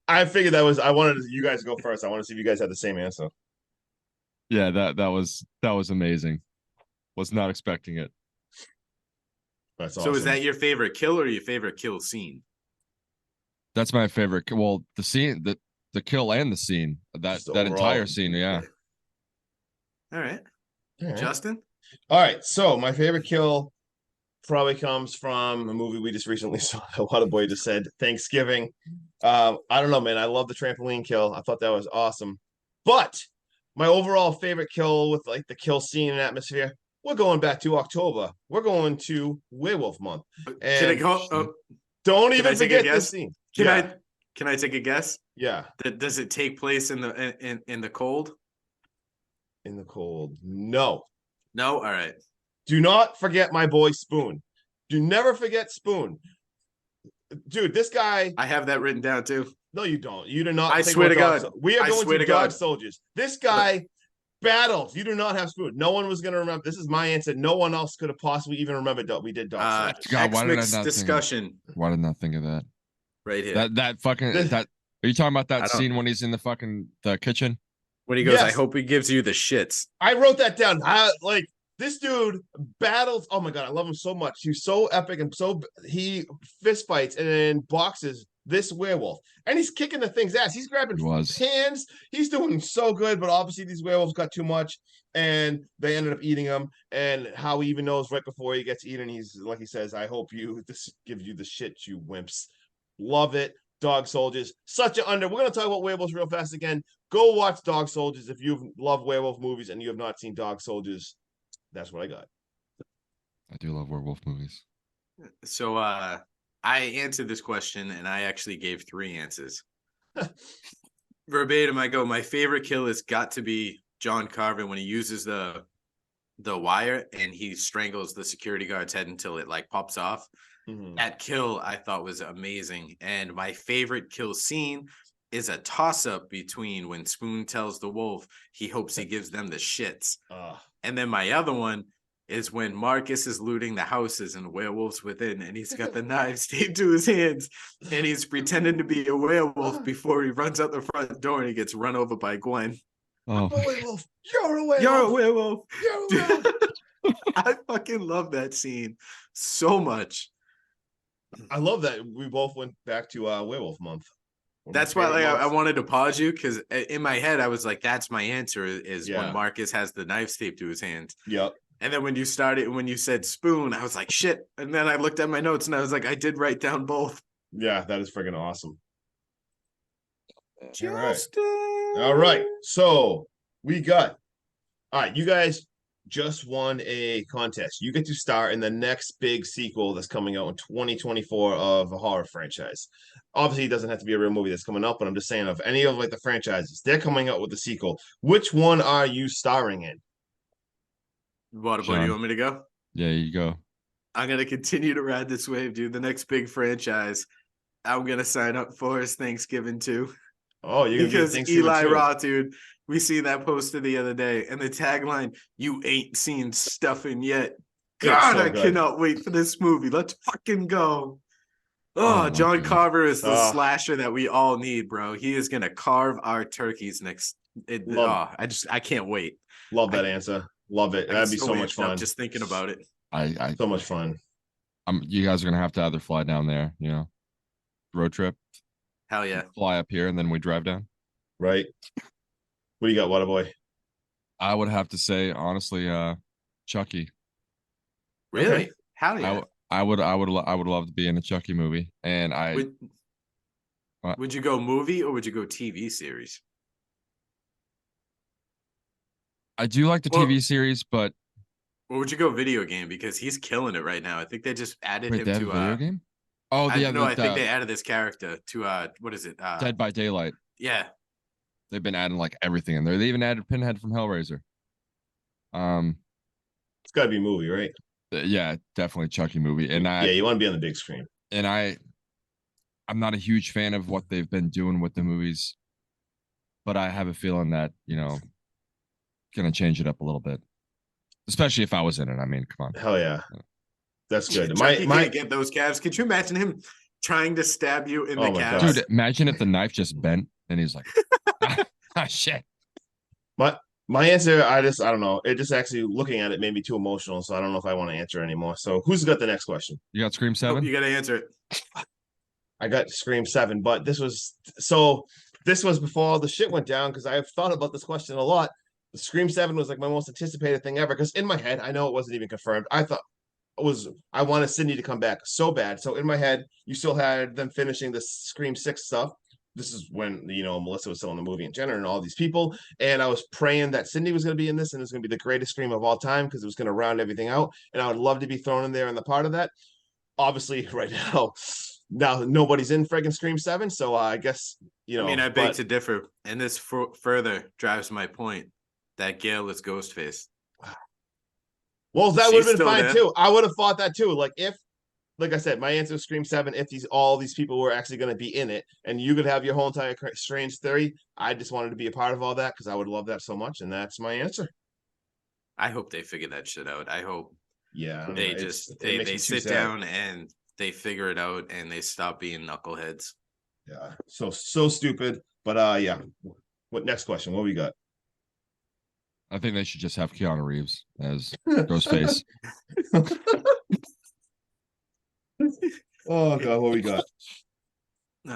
I figured that was. I wanted you guys to go first. I want to see if you guys had the same answer. Yeah, that was amazing. Was not expecting it. That's So awesome. is that your favorite kill or your favorite kill scene? That's my favorite. Well, the scene, the kill and the scene, that Just that entire overall. scene. Yeah, All right, All right. Justin. All right. So my favorite kill probably comes from a movie we just recently saw. A lot of boy just said Thanksgiving. I don't know, man. I love the trampoline kill. I thought that was awesome. But my overall favorite kill with like the kill scene and atmosphere, we're going back to October. We're going to Werewolf Month. Can I And go? Oh, don't Can even I take a forget guess? this scene. can Yeah. can I take a guess? Yeah. Does it take place in the cold? In the cold. No. No. All right. Do not forget my boy Spoon. Do never forget Spoon. Dude, this guy. I have that written down too. No, you don't. You do not. I think swear to about God. We are I going swear to to Dog God. Soldiers. This guy battles. You do not have Spoon. No one was going to remember. This is my answer. No one else could have possibly even remembered that we did Dog Soldiers. God, why did I X-Mix not think of- discussion why did I not think of that? right here. That fucking This- that. Are you talking about I that don't- scene when he's in the kitchen? when he goes, I Yes. hope he gives you the shits. I wrote that down. Like this dude battles. Oh my god, I love him so much. He's so epic and he fist fights and then boxes this werewolf, and he's kicking the thing's ass. He's grabbing He was. hands. He's doing so good, but obviously these werewolves got too much, and they ended up eating him. And how he even knows right before he gets eaten, he's like he says, "I hope this gives you the shit, you wimps." Love it. Dog Soldiers, such an under. We're gonna talk about werewolves real fast again. Go watch Dog Soldiers if you love werewolf movies and you have not seen Dog Soldiers. That's what I got. I do love werewolf movies. So I answered this question and I actually gave 3 answers. Verbatim, I go, my favorite kill has got to be John Carver when he uses the wire and he strangles the security guard's head until it like pops off. Mhm. That kill I thought was amazing. And my favorite kill scene is a toss-up between when Spoon tells the wolf he hopes he gives them the shits. And then my other one is when Marcus is looting the houses and the werewolves within, and he's got the knives taped to his hands, and he's pretending to be a werewolf before he runs out the front door and he gets run over by Gwen. Oh, I'm a werewolf. You're a werewolf. You're a werewolf. You're a werewolf. I fucking love that scene so much. I love that we both went back to Werewolf Month. One of my That's why favorite like, I months. wanted to pause you because in my head I was like, that's my answer is Yeah. when Marcus has the knives taped to his hands. Yep. And then when you said Spoon, I was like, shit. And then I looked at my notes and I was like, I did write down both. Yeah, that is freaking awesome. All right. Justin. All right. So we got. All right. You guys just won a contest. You get to star in the next big sequel that's coming out in 2024 of a horror franchise. Obviously, it doesn't have to be a real movie that's coming out, but I'm just saying of any of like the franchises, they're coming out with a sequel. Which one are you starring in? Waterboy, do Sean. you want me to go? yeah, you go. I'm gonna continue to ride this wave, dude. The next big franchise I'm gonna sign up for is Thanksgiving too. Oh, you're gonna be Because Thanksgiving Eli too. Roth, dude, we see that poster the other day, and the tagline, "You ain't seen stuffing yet." God, so I good. cannot wait for this movie. Let's fucking go. Oh, Oh, John God. Carver is the Ah. slasher that we all need, bro. He is gonna carve our turkeys next. Love- I can't wait. Love that I- answer. Love it. I That'd get be so much amped up fun. just thinking about it. So much fun. You guys are gonna have to either fly down there, road trip, Hell yeah. fly up here, and then we drive down. Right. What do you got, Waterboy? I would have to say, honestly, Chucky. Really? Okay. Hell yeah. I would love to be in a Chucky movie, and Would, What? would you go movie or would you go TV series? I do like the Well- TV series, but Or would you go video game? Because he's killing it right now. I think they just added wait, him they have to a video game? Oh, I yeah, I think they added this character to what is it? Dead by Daylight. Yeah. They've been adding like everything in there. They even added Pinhead from Hellraiser. It's got to be a movie, right? Yeah, definitely Chucky movie, and Yeah, you want to be on the big screen. I'm not a huge fan of what they've been doing with the movies, but I have a feeling that gonna change it up a little bit, especially if I was in it. I mean, come on. Hell yeah. That's good. Chucky My can't get those calves. Could you imagine him trying to stab you in Oh the my calves? God. Dude, imagine if the knife just bent and he's like, ah, shit. my answer, I don't know. It just actually looking at it made me too emotional, so I don't know if I want to answer anymore. So who's got the next question? You got Scream Oh, 7? you got to answer it. I got Scream 7, but this was before all the shit went down because I've thought about this question a lot. The Scream 7 was like my most anticipated thing ever because in my head, I know it wasn't even confirmed. I wanted Sydney to come back so bad. So in my head, you still had them finishing the Scream 6 stuff. This is when Melissa was still in the movie and Jenner and all these people. And I was praying that Sydney was going to be in this and it was going to be the greatest Scream of all time because it was going to round everything out. And I would love to be thrown in there in the part of that. Obviously, right now nobody's in friggin' Scream 7. So I guess I mean, I beg to differ, and this further drives my point that Gail is Ghostface. Well, that would have She's been still fine there. too. I would have thought that too. Like I said, my answer is Scream 7. If all these people were actually going to be in it, and you could have your whole entire Strange theory, I just wanted to be a part of all that because I would love that so much, and that's my answer. I hope they figure that shit out. I hope Yeah, I don't they know. just It makes me they too sit sad. down and they figure it out and they stop being knuckleheads. Yeah, so stupid. But yeah. What next question? What we got? I think they should just have Keanu Reeves as Ghostface. Oh god, what we got?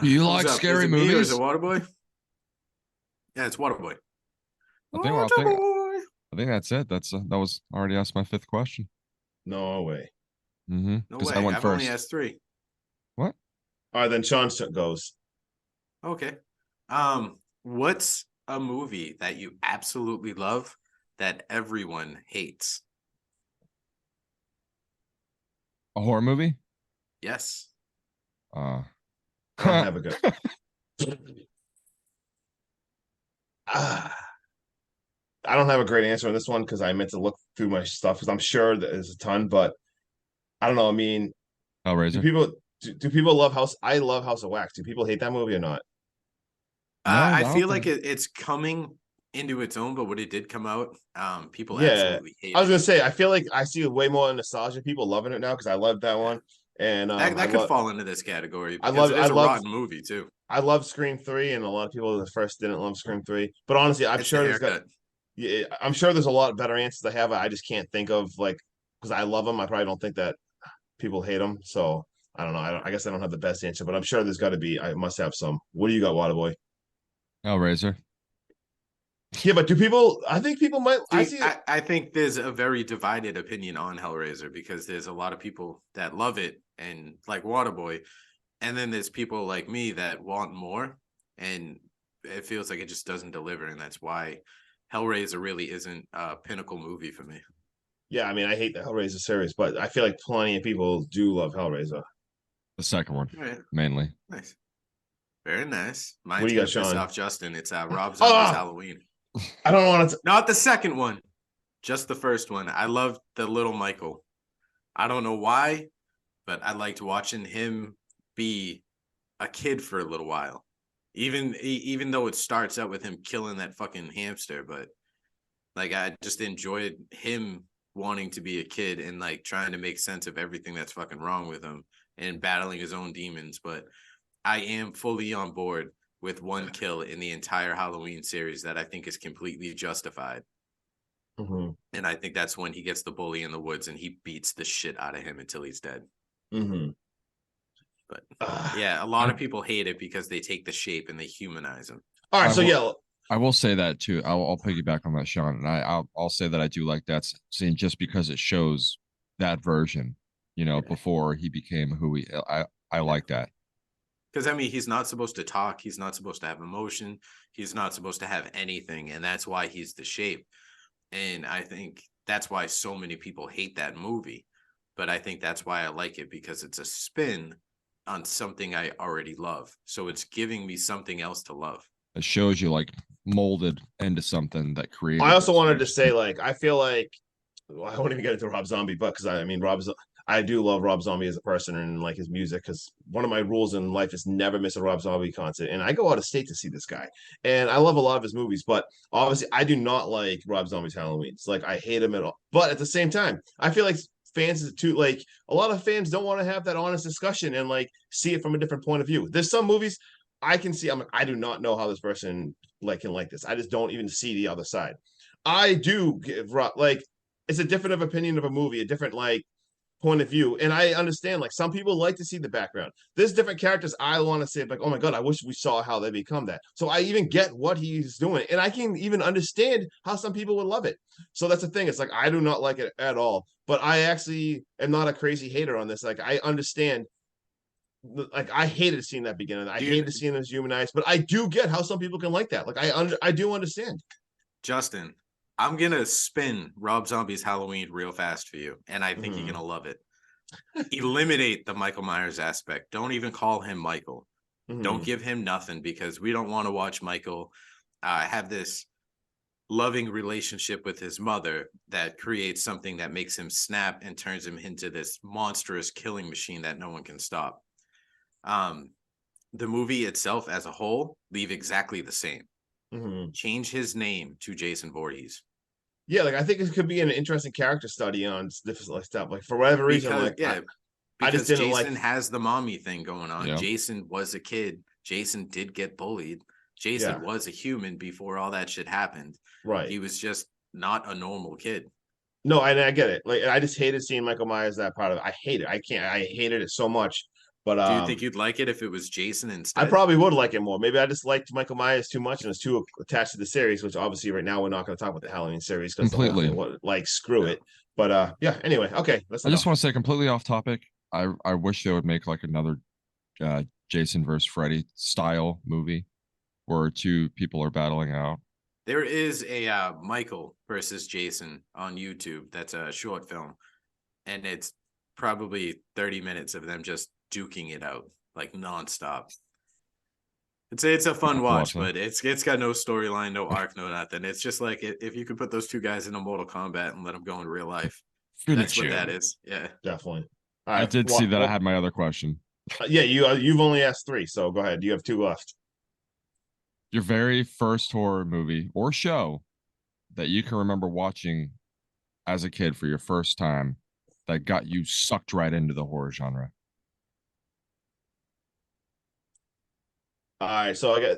Do you Who's like up? scary Is it me or movies? is it Waterboy? Yeah, it's Waterboy. I think that's it. That was already asked my fifth question. No way. Mm-hmm. No Because way. I went I've first. only asked 3. What? All right, then Sean goes. Okay. What's a movie that you absolutely love that everyone hates? A horror movie? Yes. I don't have a good. I don't have a great answer on this one because I meant to look through my stuff because I'm sure there's a ton, but I don't know. I mean, do Hellraiser. people love House? I love House of Wax. Do people hate that movie or not? No, I I don't feel like think- it's coming into its own, but when it did come out, people Yeah, absolutely hate I was it. gonna say I feel like I see way more nostalgia. People loving it now because I loved that one, and That could fall into this category. I Because love- it is I a love- rotten movie too. I love Scream 3, and a lot of people at first didn't love Scream 3. But honestly, I'm It's sure the there's got. haircut. Yeah, I'm sure there's a lot of better answers I have. I just can't think of because I love them. I probably don't think that people hate them. So I don't know. I guess I don't have the best answer, but I'm sure there's got to be. I must have some. What do you got, Waterboy? Hellraiser. Yeah, but do people? I think people might. I see. I think there's a very divided opinion on Hellraiser because there's a lot of people that love it and like Waterboy, and then there's people like me that want more, and it feels like it just doesn't deliver, and that's why Hellraiser really isn't a pinnacle movie for me. Yeah, I mean, I hate the Hellraiser series, but I feel like plenty of people do love Hellraiser. The second one, All right, mainly. nice, very nice. What Mine's do you gonna got, piss Sean? off Justin. It's Rob Zombie's Ah! Halloween. I don't want to. Not the second one, just the first one. I love the little Michael. I don't know why, but I liked watching him be a kid for a little while. Even though it starts out with him killing that fucking hamster, but like I just enjoyed him wanting to be a kid and like trying to make sense of everything that's fucking wrong with him and battling his own demons. But I am fully on board with one kill in the entire Halloween series that I think is completely justified. Mm-hmm. And I think that's when he gets the bully in the woods and he beats the shit out of him until he's dead. Mm-hmm. But yeah, a lot of people hate it because they take the shape and they humanize him. All right, I so will- yeah, I will say that too. I'll piggyback on that, Sean, and I'll say that I do like that scene just because it shows that version, before he became who I like that. Because I mean, he's not supposed to talk. He's not supposed to have emotion. He's not supposed to have anything, and that's why he's the shape. And I think that's why so many people hate that movie. But I think that's why I like it, because it's a spin on something I already love. So it's giving me something else to love. It shows you like molded into something that created. I also this wanted to version. say, like, I feel like, well, I won't even get into Rob Zombie, but because I mean, I do love Rob Zombie as a person and like his music. Because one of my rules in life is never miss a Rob Zombie concert, and I go out of state to see this guy, and I love a lot of his movies. But obviously, I do not like Rob Zombie's Halloween's. Like, I hate him at all. But at the same time, I feel like fans too, like a lot of fans don't want to have that honest discussion and like see it from a different point of view. There's some movies I can see. I'm like, I do not know how this person like can like this. I just don't even see the other side. I do give like it's a different of opinion of a movie, a different like point of view, and I understand like some people like to see the background. There's different characters I want to say like, oh my god, I wish we saw how they become that. So I even get what he's doing, and I can even understand how some people would love it. So that's the thing. It's like I do not like it at all, but I actually am not a crazy hater on this. Like I understand. Like I hated seeing that beginning. I hated seeing this humanized, but I do get how some people can like that. Like I do understand. Justin, I'm gonna spin Rob Zombie's Halloween real fast for you, and I think you're gonna love it. Eliminate the Michael Myers aspect. Don't even call him Michael. Don't give him nothing, because we don't want to watch Michael have this loving relationship with his mother that creates something that makes him snap and turns him into this monstrous killing machine that no one can stop. The movie itself as a whole, leave exactly the same. Change his name to Jason Voorhees. Yeah, like I think it could be an interesting character study on this like stuff. Like for whatever reason, Because, like yeah, I just because didn't Jason like. has the mommy thing going on. Yeah. Jason was a kid. Jason did get bullied. Jason was a human before all that shit happened. Right. He was just not a normal kid. No, I get it. Like I just hated seeing Michael Myers that part of it. I hate it. I can't. I hated it so much. But Do you think you'd like it if it was Jason instead? I probably would like it more. Maybe I just liked Michael Myers too much and was too attached to the series, which obviously right now we're not going to talk about the Halloween series because Completely. like screw it. But yeah. Anyway, okay. I just want to say, completely off topic. I wish they would make like another Jason versus Freddy style movie where two people are battling out. There is a Michael versus Jason on YouTube. That's a short film, and it's probably 30 minutes of them just duking it out like nonstop. It's a fun watch, but it's got no storyline, no arc, no nothing. It's just like if you could put those two guys in a Mortal Kombat and let them go in real life. That's what that is. Yeah, definitely. All right, I did see that. I had my other question. Yeah, you've only asked 3, so go ahead. You have 2 left. Your very first horror movie or show that you can remember watching as a kid for your first time that got you sucked right into the horror genre. All right, so I got.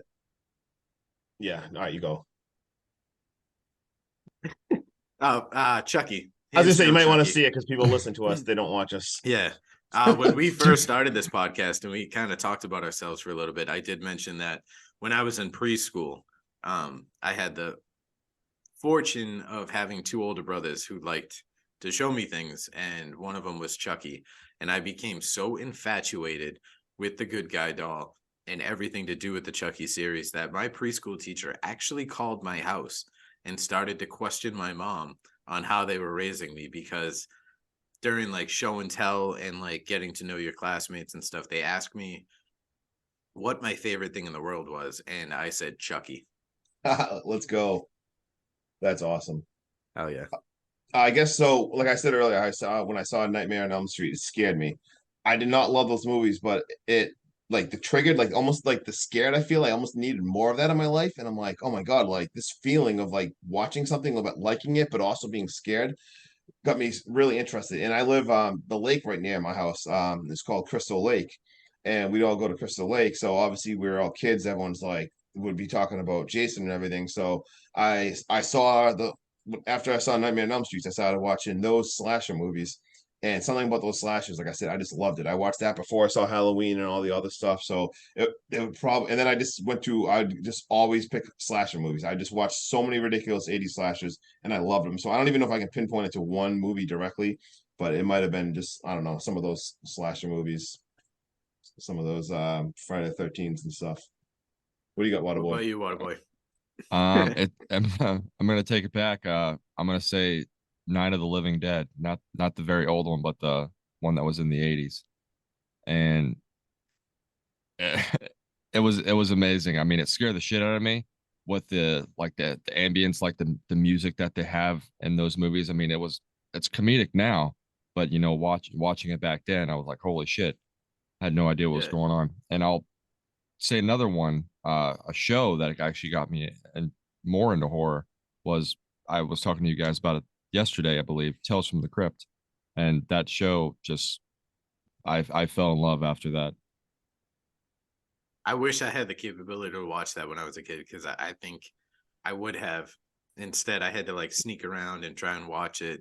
Yeah, all right, you go. Chucky. I was gonna say you might want to see it because people listen to us; they don't watch us. Yeah. When we first started this podcast and we kind of talked about ourselves for a little bit, I did mention that when I was in preschool, I had the fortune of having 2 older brothers who liked to show me things, and one of them was Chucky. And I became so infatuated with the Good Guy doll and everything to do with the Chucky series that my preschool teacher actually called my house and started to question my mom on how they were raising me, because during like show and tell and like getting to know your classmates and stuff, they asked me what my favorite thing in the world was, and I said Chucky. Let's go. That's awesome. Hell yeah. I guess so. Like I said earlier, when I saw Nightmare on Elm Street, it scared me. I did not love those movies, but it like the triggered, like almost like the scared. I feel I almost needed more of that in my life, and I'm like, oh my god, like this feeling of like watching something about liking it, but also being scared got me really interested. And I live the lake right near my house. It's called Crystal Lake, and we'd all go to Crystal Lake. So obviously we were all kids. Everyone's like would be talking about Jason and everything. So I saw the after I saw Nightmare on Elm Street, I started watching those slasher movies. And something about those slashers, like I said, I just loved it. I watched that before I saw Halloween and all the other stuff. So it would probably, and then I just went through, I just always pick slasher movies. I just watched so many ridiculous 80s slashers and I loved them. So I don't even know if I can pinpoint it to one movie directly, but it might have been just, I don't know, some of those slasher movies, some of those Friday the 13th and stuff. What do you got, What Waterboy? about you, Waterboy? I'm gonna take it back. I'm gonna say Night of the Living Dead, not the very old one, but the one that was in the 80s. And it was amazing. I mean, it scared the shit out of me with the the ambience, like the music that they have in those movies. I mean, it's comedic now, but watching it back then, I was like, holy shit, I had no idea what was Yeah. going on. And I'll say another one, a show that actually got me and more into horror was I was talking to you guys about it yesterday, I believe, Tales from the Crypt, and that show just I fell in love after that. I wish I had the capability to watch that when I was a kid because I think I would have. Instead, I had to like sneak around and try and watch it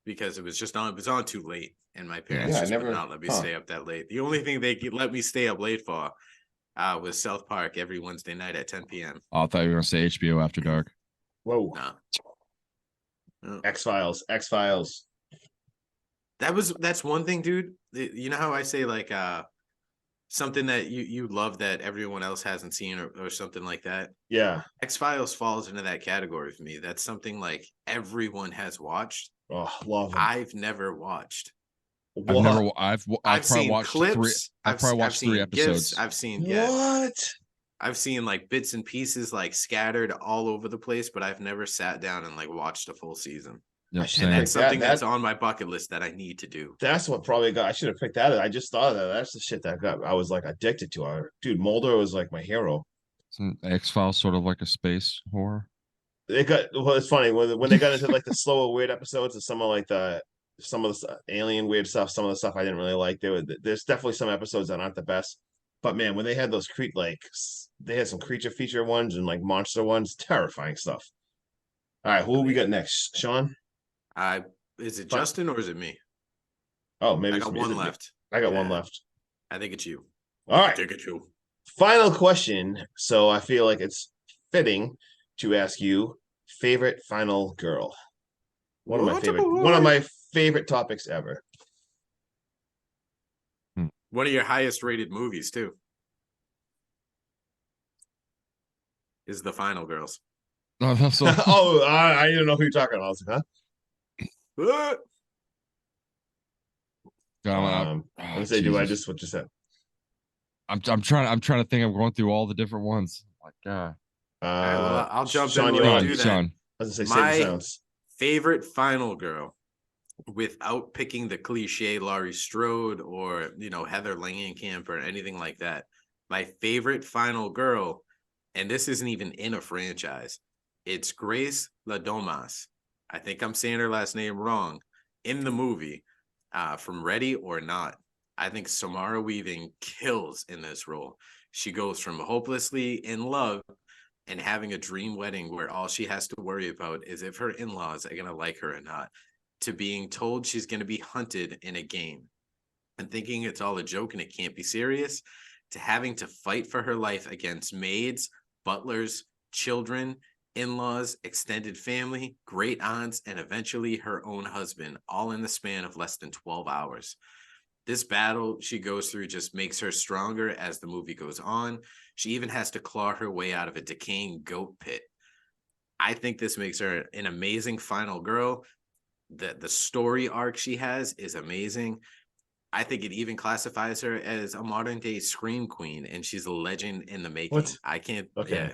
because it was just on. It was on too late, and my parents Yeah, I just would never- not let me huh. stay up that late. The only thing they could let me stay up late for was South Park every Wednesday night at 10 p.m. Oh, I thought you were gonna say HBO After Dark. Whoa. No. No. X-Files. X-Files. That's one thing, dude. You know how I say like something that you love that everyone else hasn't seen or something like that. Yeah. X-Files falls into that category for me. That's something like everyone has watched. Oh, love them. I've never watched. I've probably seen watched clips. three. I've probably watched seen three GIFs, episodes. I've seen What? I've seen like bits and pieces like scattered all over the place, but I've never sat down and like watched a full season. Yep, I should same. And that's something that- that's on my bucket list that I need to do. That's what probably got. I should have picked that. I just thought of that. That's the shit that got. I was like addicted to. Dude, Mulder was like my hero. Isn't X-Files sort of like a space horror? It got. Well, it's funny when they got into like the slower weird episodes and some of the alien weird stuff. Some of the stuff I didn't really like. There's definitely some episodes that aren't the best. But man, when they had those they had some creature feature ones and like monster ones, terrifying stuff. All right, who we got next, Sean? Is it Fine. Justin or is it me? Oh, maybe I it's got me. one left. I got one Yeah. left. I think it's you. All I right. think it's you. Final question. So I feel like it's fitting to ask you favorite final girl. One of my favorite topics ever. One of your highest rated movies too. Is The Final Girls. No, so Oh, I didn't know who you're talking about. I was like, Ah! God, I'm gonna say, do I just what you said? I'm trying to think. I'm going through all the different ones. My God. right, well, I'll jump in Sean, while you you on? do that. Sean. I was gonna say My- save the sounds. Favorite final girl without picking the cliche Laurie Strode or Heather Langenkamp or anything like that. My favorite final girl, and this isn't even in a franchise, it's Grace Ladomas. I think I'm saying her last name wrong. In the movie, from Ready or Not, I think Samara Weaving kills in this role. She goes from hopelessly in love and having a dream wedding where all she has to worry about is if her in-laws are going to like her or not, to being told she's going to be hunted in a game and thinking it's all a joke and it can't be serious, to having to fight for her life against maids, butlers, children, in-laws, extended family, great aunts, and eventually her own husband, all in the span of less than 12 hours. This battle she goes through just makes her stronger as the movie goes on. She even has to claw her way out of a decaying goat pit. I think this makes her an amazing final girl. The story arc she has is amazing. I think it even classifies her as a modern day scream queen, and she's a legend in the making. What? I can't. Okay. Yeah,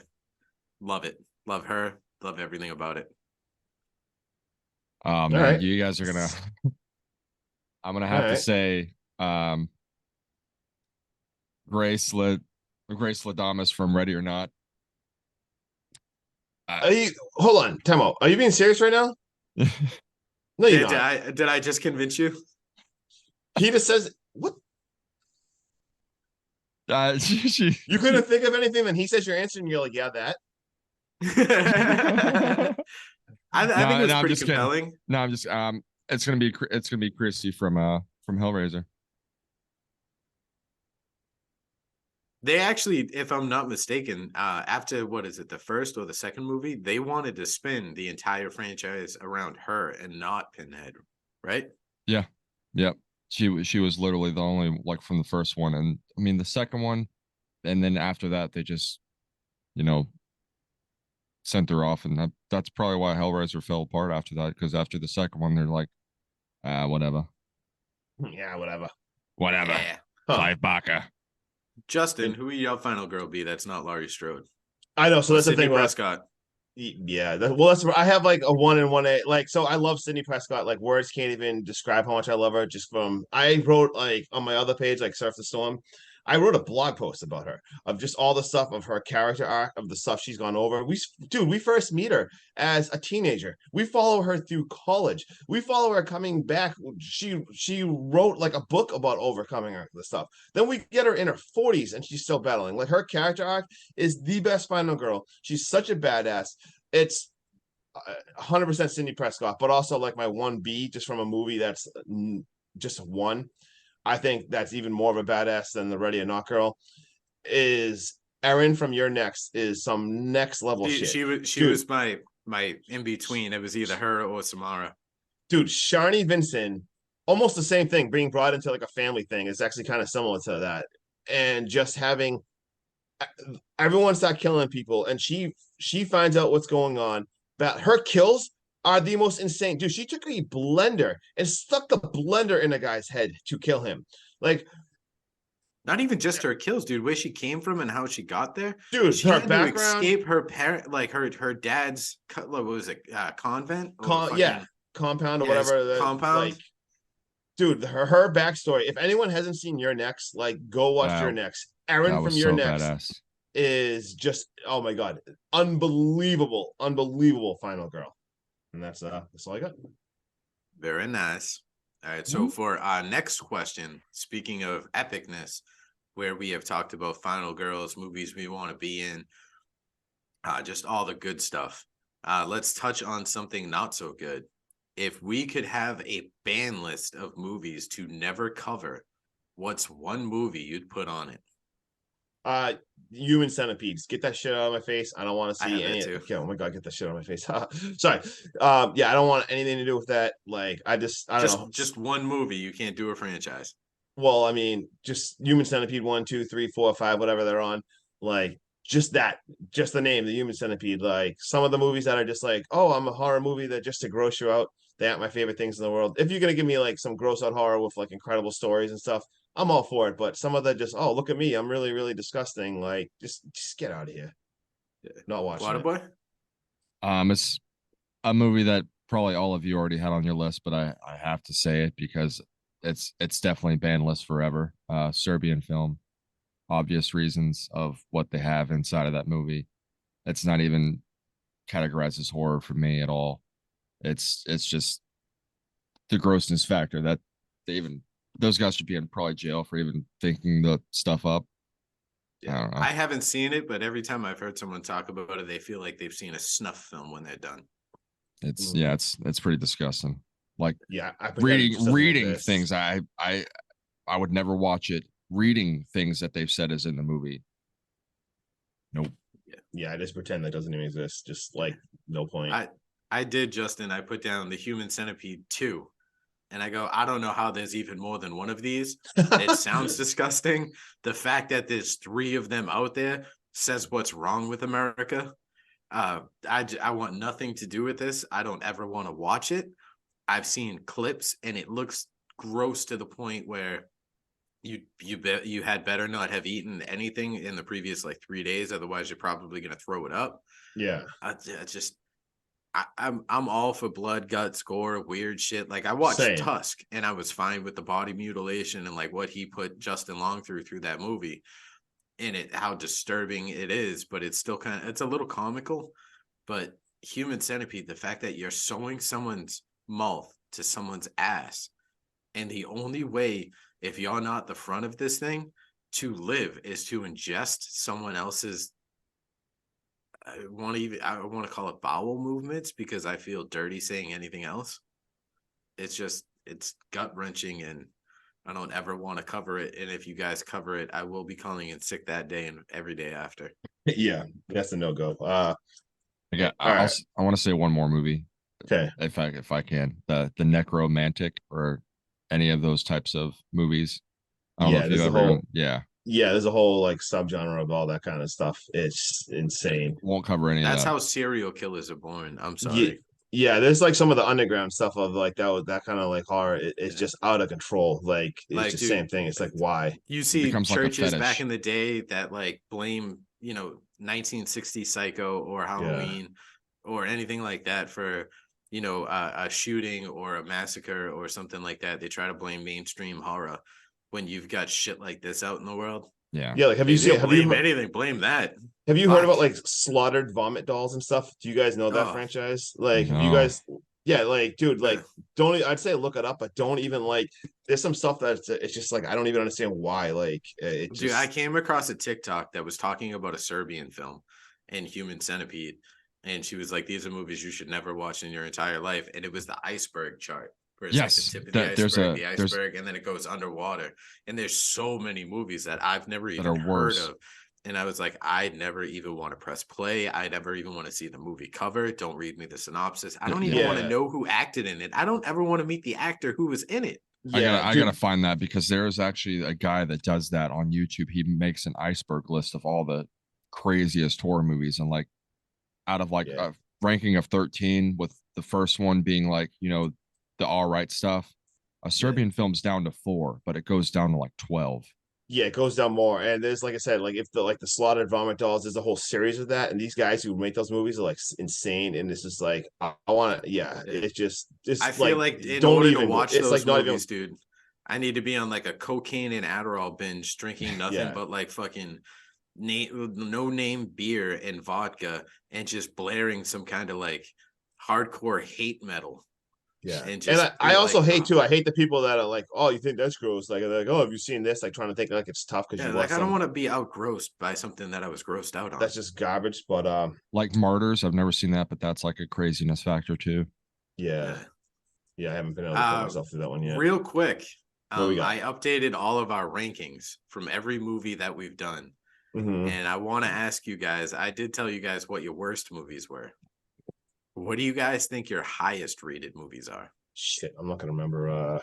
love it. Love her. Love everything about it. Oh man, right. you guys are gonna. I'm gonna have All to right. say, Grace Ladamas from Ready or Not. Are you hold on, Temo? Are you being serious right now? No, you're not. Did I just convince you? He just says what She, you couldn't think of anything, then he says your answer, and you're like, yeah, that. I think it no, was no, I'm pretty just kidding. compelling. No, I'm just it's gonna be Chrissy from Hellraiser. They actually, if I'm not mistaken, after what is it, the first or the second movie, they wanted to spin the entire franchise around her and not Pinhead, right? Yeah, yep. She was literally the only like from the first one, and I mean the second one, and then after that they just you know sent her off, and that's probably why Hellraiser fell apart after that. Because after the second one, they're like, whatever, Yeah, whatever. whatever. Yeah. Huh. Clive Barker. Justin, who would your final girl be that's not Laurie Strode? I know. So Or that's the Sidney thing. Well, Prescott. yeah. Well, that's I have like a 1 and 1A. Like, so I love Sydney Prescott. Like, words can't even describe how much I love her. Just from I wrote like on my other page, like Surf the Storm. I wrote a blog post about her of just all the stuff of her character arc, of the stuff she's gone over. We first meet her as a teenager. We follow her through college. We follow her coming back. She wrote like a book about overcoming her the stuff. Then we get her in her 40s and she's still battling. Like her character arc is the best final girl. She's such a badass. It's 100% Cindy Prescott, but also like my 1B just from a movie that's just one. I think that's even more of a badass than the Ready or Not girl. Is Erin from Your Next is some next level shit. She was my in between. It was either her or Samara. Dude, Sharni Vincent, almost the same thing, being brought into like a family thing is actually kind of similar to that. And just having everyone start killing people, and she finds out what's going on. But her kills are the most insane. Dude, she took a blender and stuck the blender in a guy's head to kill him. Like, not even just her kills, dude. Where she came from and how she got there. Dude, she her had background, to escape her parent, like her dad's. What was it? Convent? compound or whatever. Compound. Like, dude, her backstory. If anyone hasn't seen Your Next, like, go watch Your Next. Erin from Your Next badass. is just, oh my god, unbelievable final girl. And that's all I got. Very nice. All right, so for our next question, speaking of epicness, where we have talked about final girls, movies we want to be in, just all the good stuff. Let's touch on something not so good. If we could have a ban list of movies to never cover, what's one movie you'd put on it? Human Centipedes. Get that shit out of my face. I don't want to see any. Okay, oh my god, get that shit out of my face. Sorry. Yeah, I don't want anything to do with that. Like, I don't know. Just one movie. You can't do a franchise. Well, I mean, just Human Centipede 1, 2, 3, 4, 5, whatever they're on. Like, just the name, the Human Centipede. Like, some of the movies that are just like, oh, I'm a horror movie that just to gross you out. They aren't my favorite things in the world. If you're gonna give me like some gross out horror with like incredible stories and stuff, I'm all for it. But some of the just, oh, look at me, I'm really, really disgusting. Like, just get out of here. Not watching Waterboy? It's a movie that probably all of you already had on your list, but I have to say it because it's definitely banned list forever. Serbian film, obvious reasons of what they have inside of that movie. It's not even categorized as horror for me at all. It's just the grossness factor that those guys should be in probably jail for even thinking the stuff up. Yeah, I haven't seen it, but every time I've heard someone talk about it, they feel like they've seen a snuff film when they're done. It's pretty disgusting. Like, reading things I would never watch it. Reading things that they've said is in the movie. Nope. Yeah, I just pretend that doesn't even exist. Just like, no point. I did, Justin. I put down the Human Centipede 2. And I go, I don't know how there's even more than one of these. It sounds disgusting. The fact that there's 3 of them out there says what's wrong with America. I want nothing to do with this. I don't ever want to watch it. I've seen clips and it looks gross to the point where you had better not have eaten anything in the previous like 3 days. Otherwise, you're probably going to throw it up. Yeah. I'm all for blood, guts, gore, weird shit. Like I watched Same. Tusk and I was fine with the body mutilation and like what he put Justin Long through that movie, and it how disturbing it is, but it's still it's a little comical. But Human Centipede, the fact that you're sewing someone's mouth to someone's ass, and the only way, if you're not the front of this thing, to live is to ingest someone else's, I want to call it bowel movements, because I feel dirty saying anything else. It's gut wrenching, and I don't ever want to cover it. And if you guys cover it, I will be calling in sick that day and every day after. Yeah, that's a no-go. Yeah, all right. I want to say one more movie, Okay. if I can. The Necromantic, or any of those types of movies. I don't know if there's you've a ever whole yeah. yeah, there's a whole like subgenre of all that kind of stuff. It's insane. Won't cover any That's of that. how serial killers are born. I'm Yeah, sorry. yeah, there's like some of the underground stuff of like that kind of like horror. It's Yeah. just out of control. Like it's Like, just dude, same thing. It's like why? You see becomes like a churches back fetish. in the day that like blame, 1960 Psycho or Halloween or anything like that for, a shooting or a massacre or something like that. They try to blame mainstream horror when you've got shit like this out in the world. Yeah. Yeah, like have you If seen? you Have blame you anything, blame that. have you heard about Fuck. like slaughtered vomit dolls and stuff? Do you guys know that Oh. franchise? Like, have you No. guys? Yeah, like, dude, like, don't. I'd say look it up, but don't even like. There's some stuff that it's just like I don't even understand why. Like, it just. Dude, I came across a TikTok that was talking about a Serbian film and Human Centipede. And she was like, these are movies you should never watch in your entire life. And it was the iceberg chart. Where it's Yes, like the tip of the there's iceberg, and then it goes underwater. And there's so many movies that I've never even are heard worse. of. And I was like, I never even want to press play. I never even want to see the movie cover. Don't read me the synopsis. I don't even want to Yeah. know who acted in it. I don't ever want to meet the actor who was in it. Yeah, I dude, gotta find that, because there's actually a guy that does that on YouTube. He makes an iceberg list of all the craziest horror movies, and like out of like Yeah. a ranking of 13, with the first one being like, the all right stuff. A Serbian film's down to 4, but it goes down to like 12. Yeah, it goes down more. And there's like I said, like if the slaughtered vomit dolls, there's a whole series of that. And these guys who make those movies are like insane. And it's just like I want to, it's just I feel like in don't order even to watch it's those like not movies, dude, I need to be on like a cocaine and Adderall binge, drinking nothing Yeah. but like fucking no name beer and vodka, and just blaring some kind of like hardcore hate metal. Yeah, And and just I feel also like, hate too. I hate the people that are like, "Oh, you think that's gross?" Like, they're like, "Oh, have you seen this?" Like, trying to think like it's tough because yeah, you like watch I don't want to be outgrossed by something that I was grossed out on. That's just garbage. But Like Martyrs, I've never seen that, but that's like a craziness factor too. yeah, I haven't been able to put myself through that one yet. Real quick, What we got? I updated all of our rankings from every movie that we've done. Mhm. And I want to ask you guys, I did tell you guys what your worst movies were. What do you guys think your highest rated movies are? Shit, I'm not gonna remember.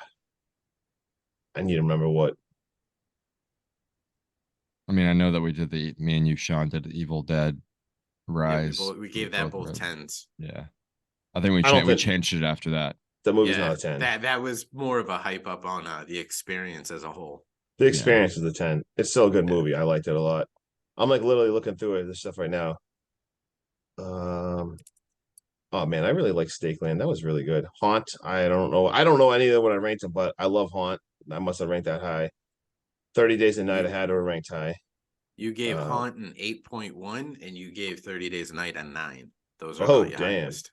I need to remember what. I mean, I know that we did me and you, Sean, did Evil Dead Rise. We gave that both 10s. Yeah. I think we I don't we think- changed it after that. The movie's Yeah, not a 10. that was more of a hype up on the experience as a whole. The Experience is a 10. It's still a good movie. I liked it a lot. I'm like literally looking through it, this stuff right now. Oh man, I really like Stakeland. That was really good. Haunt, I don't know. I don't know any of what I ranked them, but I love Haunt. I must have ranked that high. 30 Days a Night, I had to have ranked high. You gave Haunt an 8.1, and you gave 30 Days a Night a 9. Those are Oh, not your damn. highest.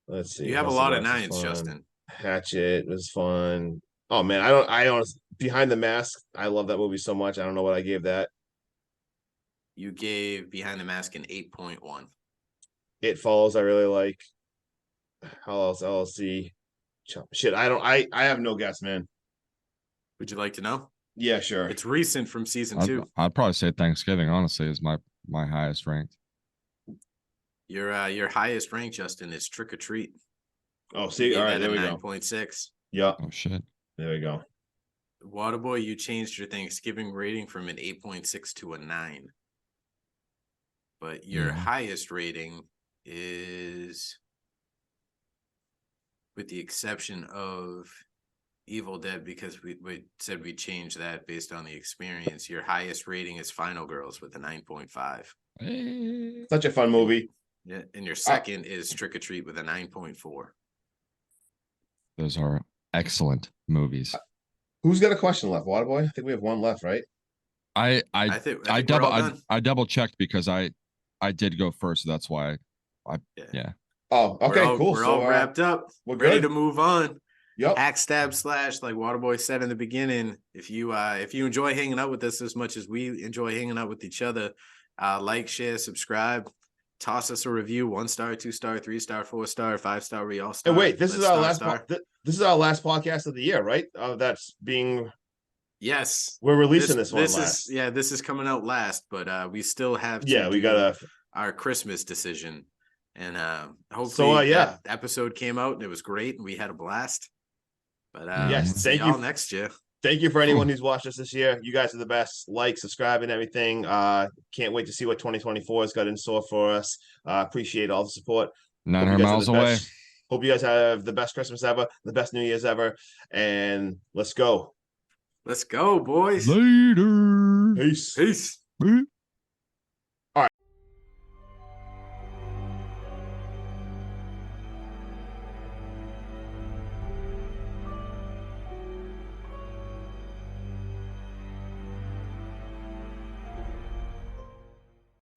Let's see. You have a House lot of Wax was 9s, fun. Justin. Hatchet was fun. Oh man, I honestly, Behind the Mask, I love that movie so much. I don't know what I gave that. You gave Behind the Mask an 8.1. It Follows, I really like. How else? LLC. Shit, I have no guess, man. Would you like to know? Yeah, sure. It's recent from season 2. I'd probably say Thanksgiving, honestly, is my highest ranked. Your highest rank, Justin, is Trick or Treat. Oh, see, all right, there we go. 9.6. Yeah, Oh shit. there we go. Waterboy, you changed your Thanksgiving rating from an 8.6 to a 9. But your highest rating is, with the exception of Evil Dead, because we said we changed that based on the experience, your highest rating is Final Girls with a 9.5. Hey. Such a fun movie. Yeah, and your second is Trick or Treat with a 9.4. Those are excellent movies. Who's got a question left? Waterboy? I think we have one left, right? I I think we're all done. double checked because I did go first, so that's why yeah. Oh, okay, cool. We're all wrapped up. We're ready good. to move on. Yep. Hack, stab, slash, like Waterboy said in the beginning. If you enjoy hanging out with us as much as we enjoy hanging out with each other, like, share, subscribe, toss us a review: 1 star, 2 star, 3 star, 4 star, 5 star. We all star. And wait, this is our last. star. This is our last podcast of the year, right? That's being. Yes, We're releasing this one. This is coming out last, but we still have. We got our Christmas decision, and hopefully, that episode came out and it was great, and we had a blast. But yes, thank you next year. Thank you for anyone who's watched us this year. You guys are the best. Like, subscribe, and everything. Can't wait to see what 2024 has got in store for us. Appreciate all the support. 900 miles away. Hope you guys have the best Christmas ever, the best New Year's ever, and let's go. Let's go, boys. Later. Peace. Peace.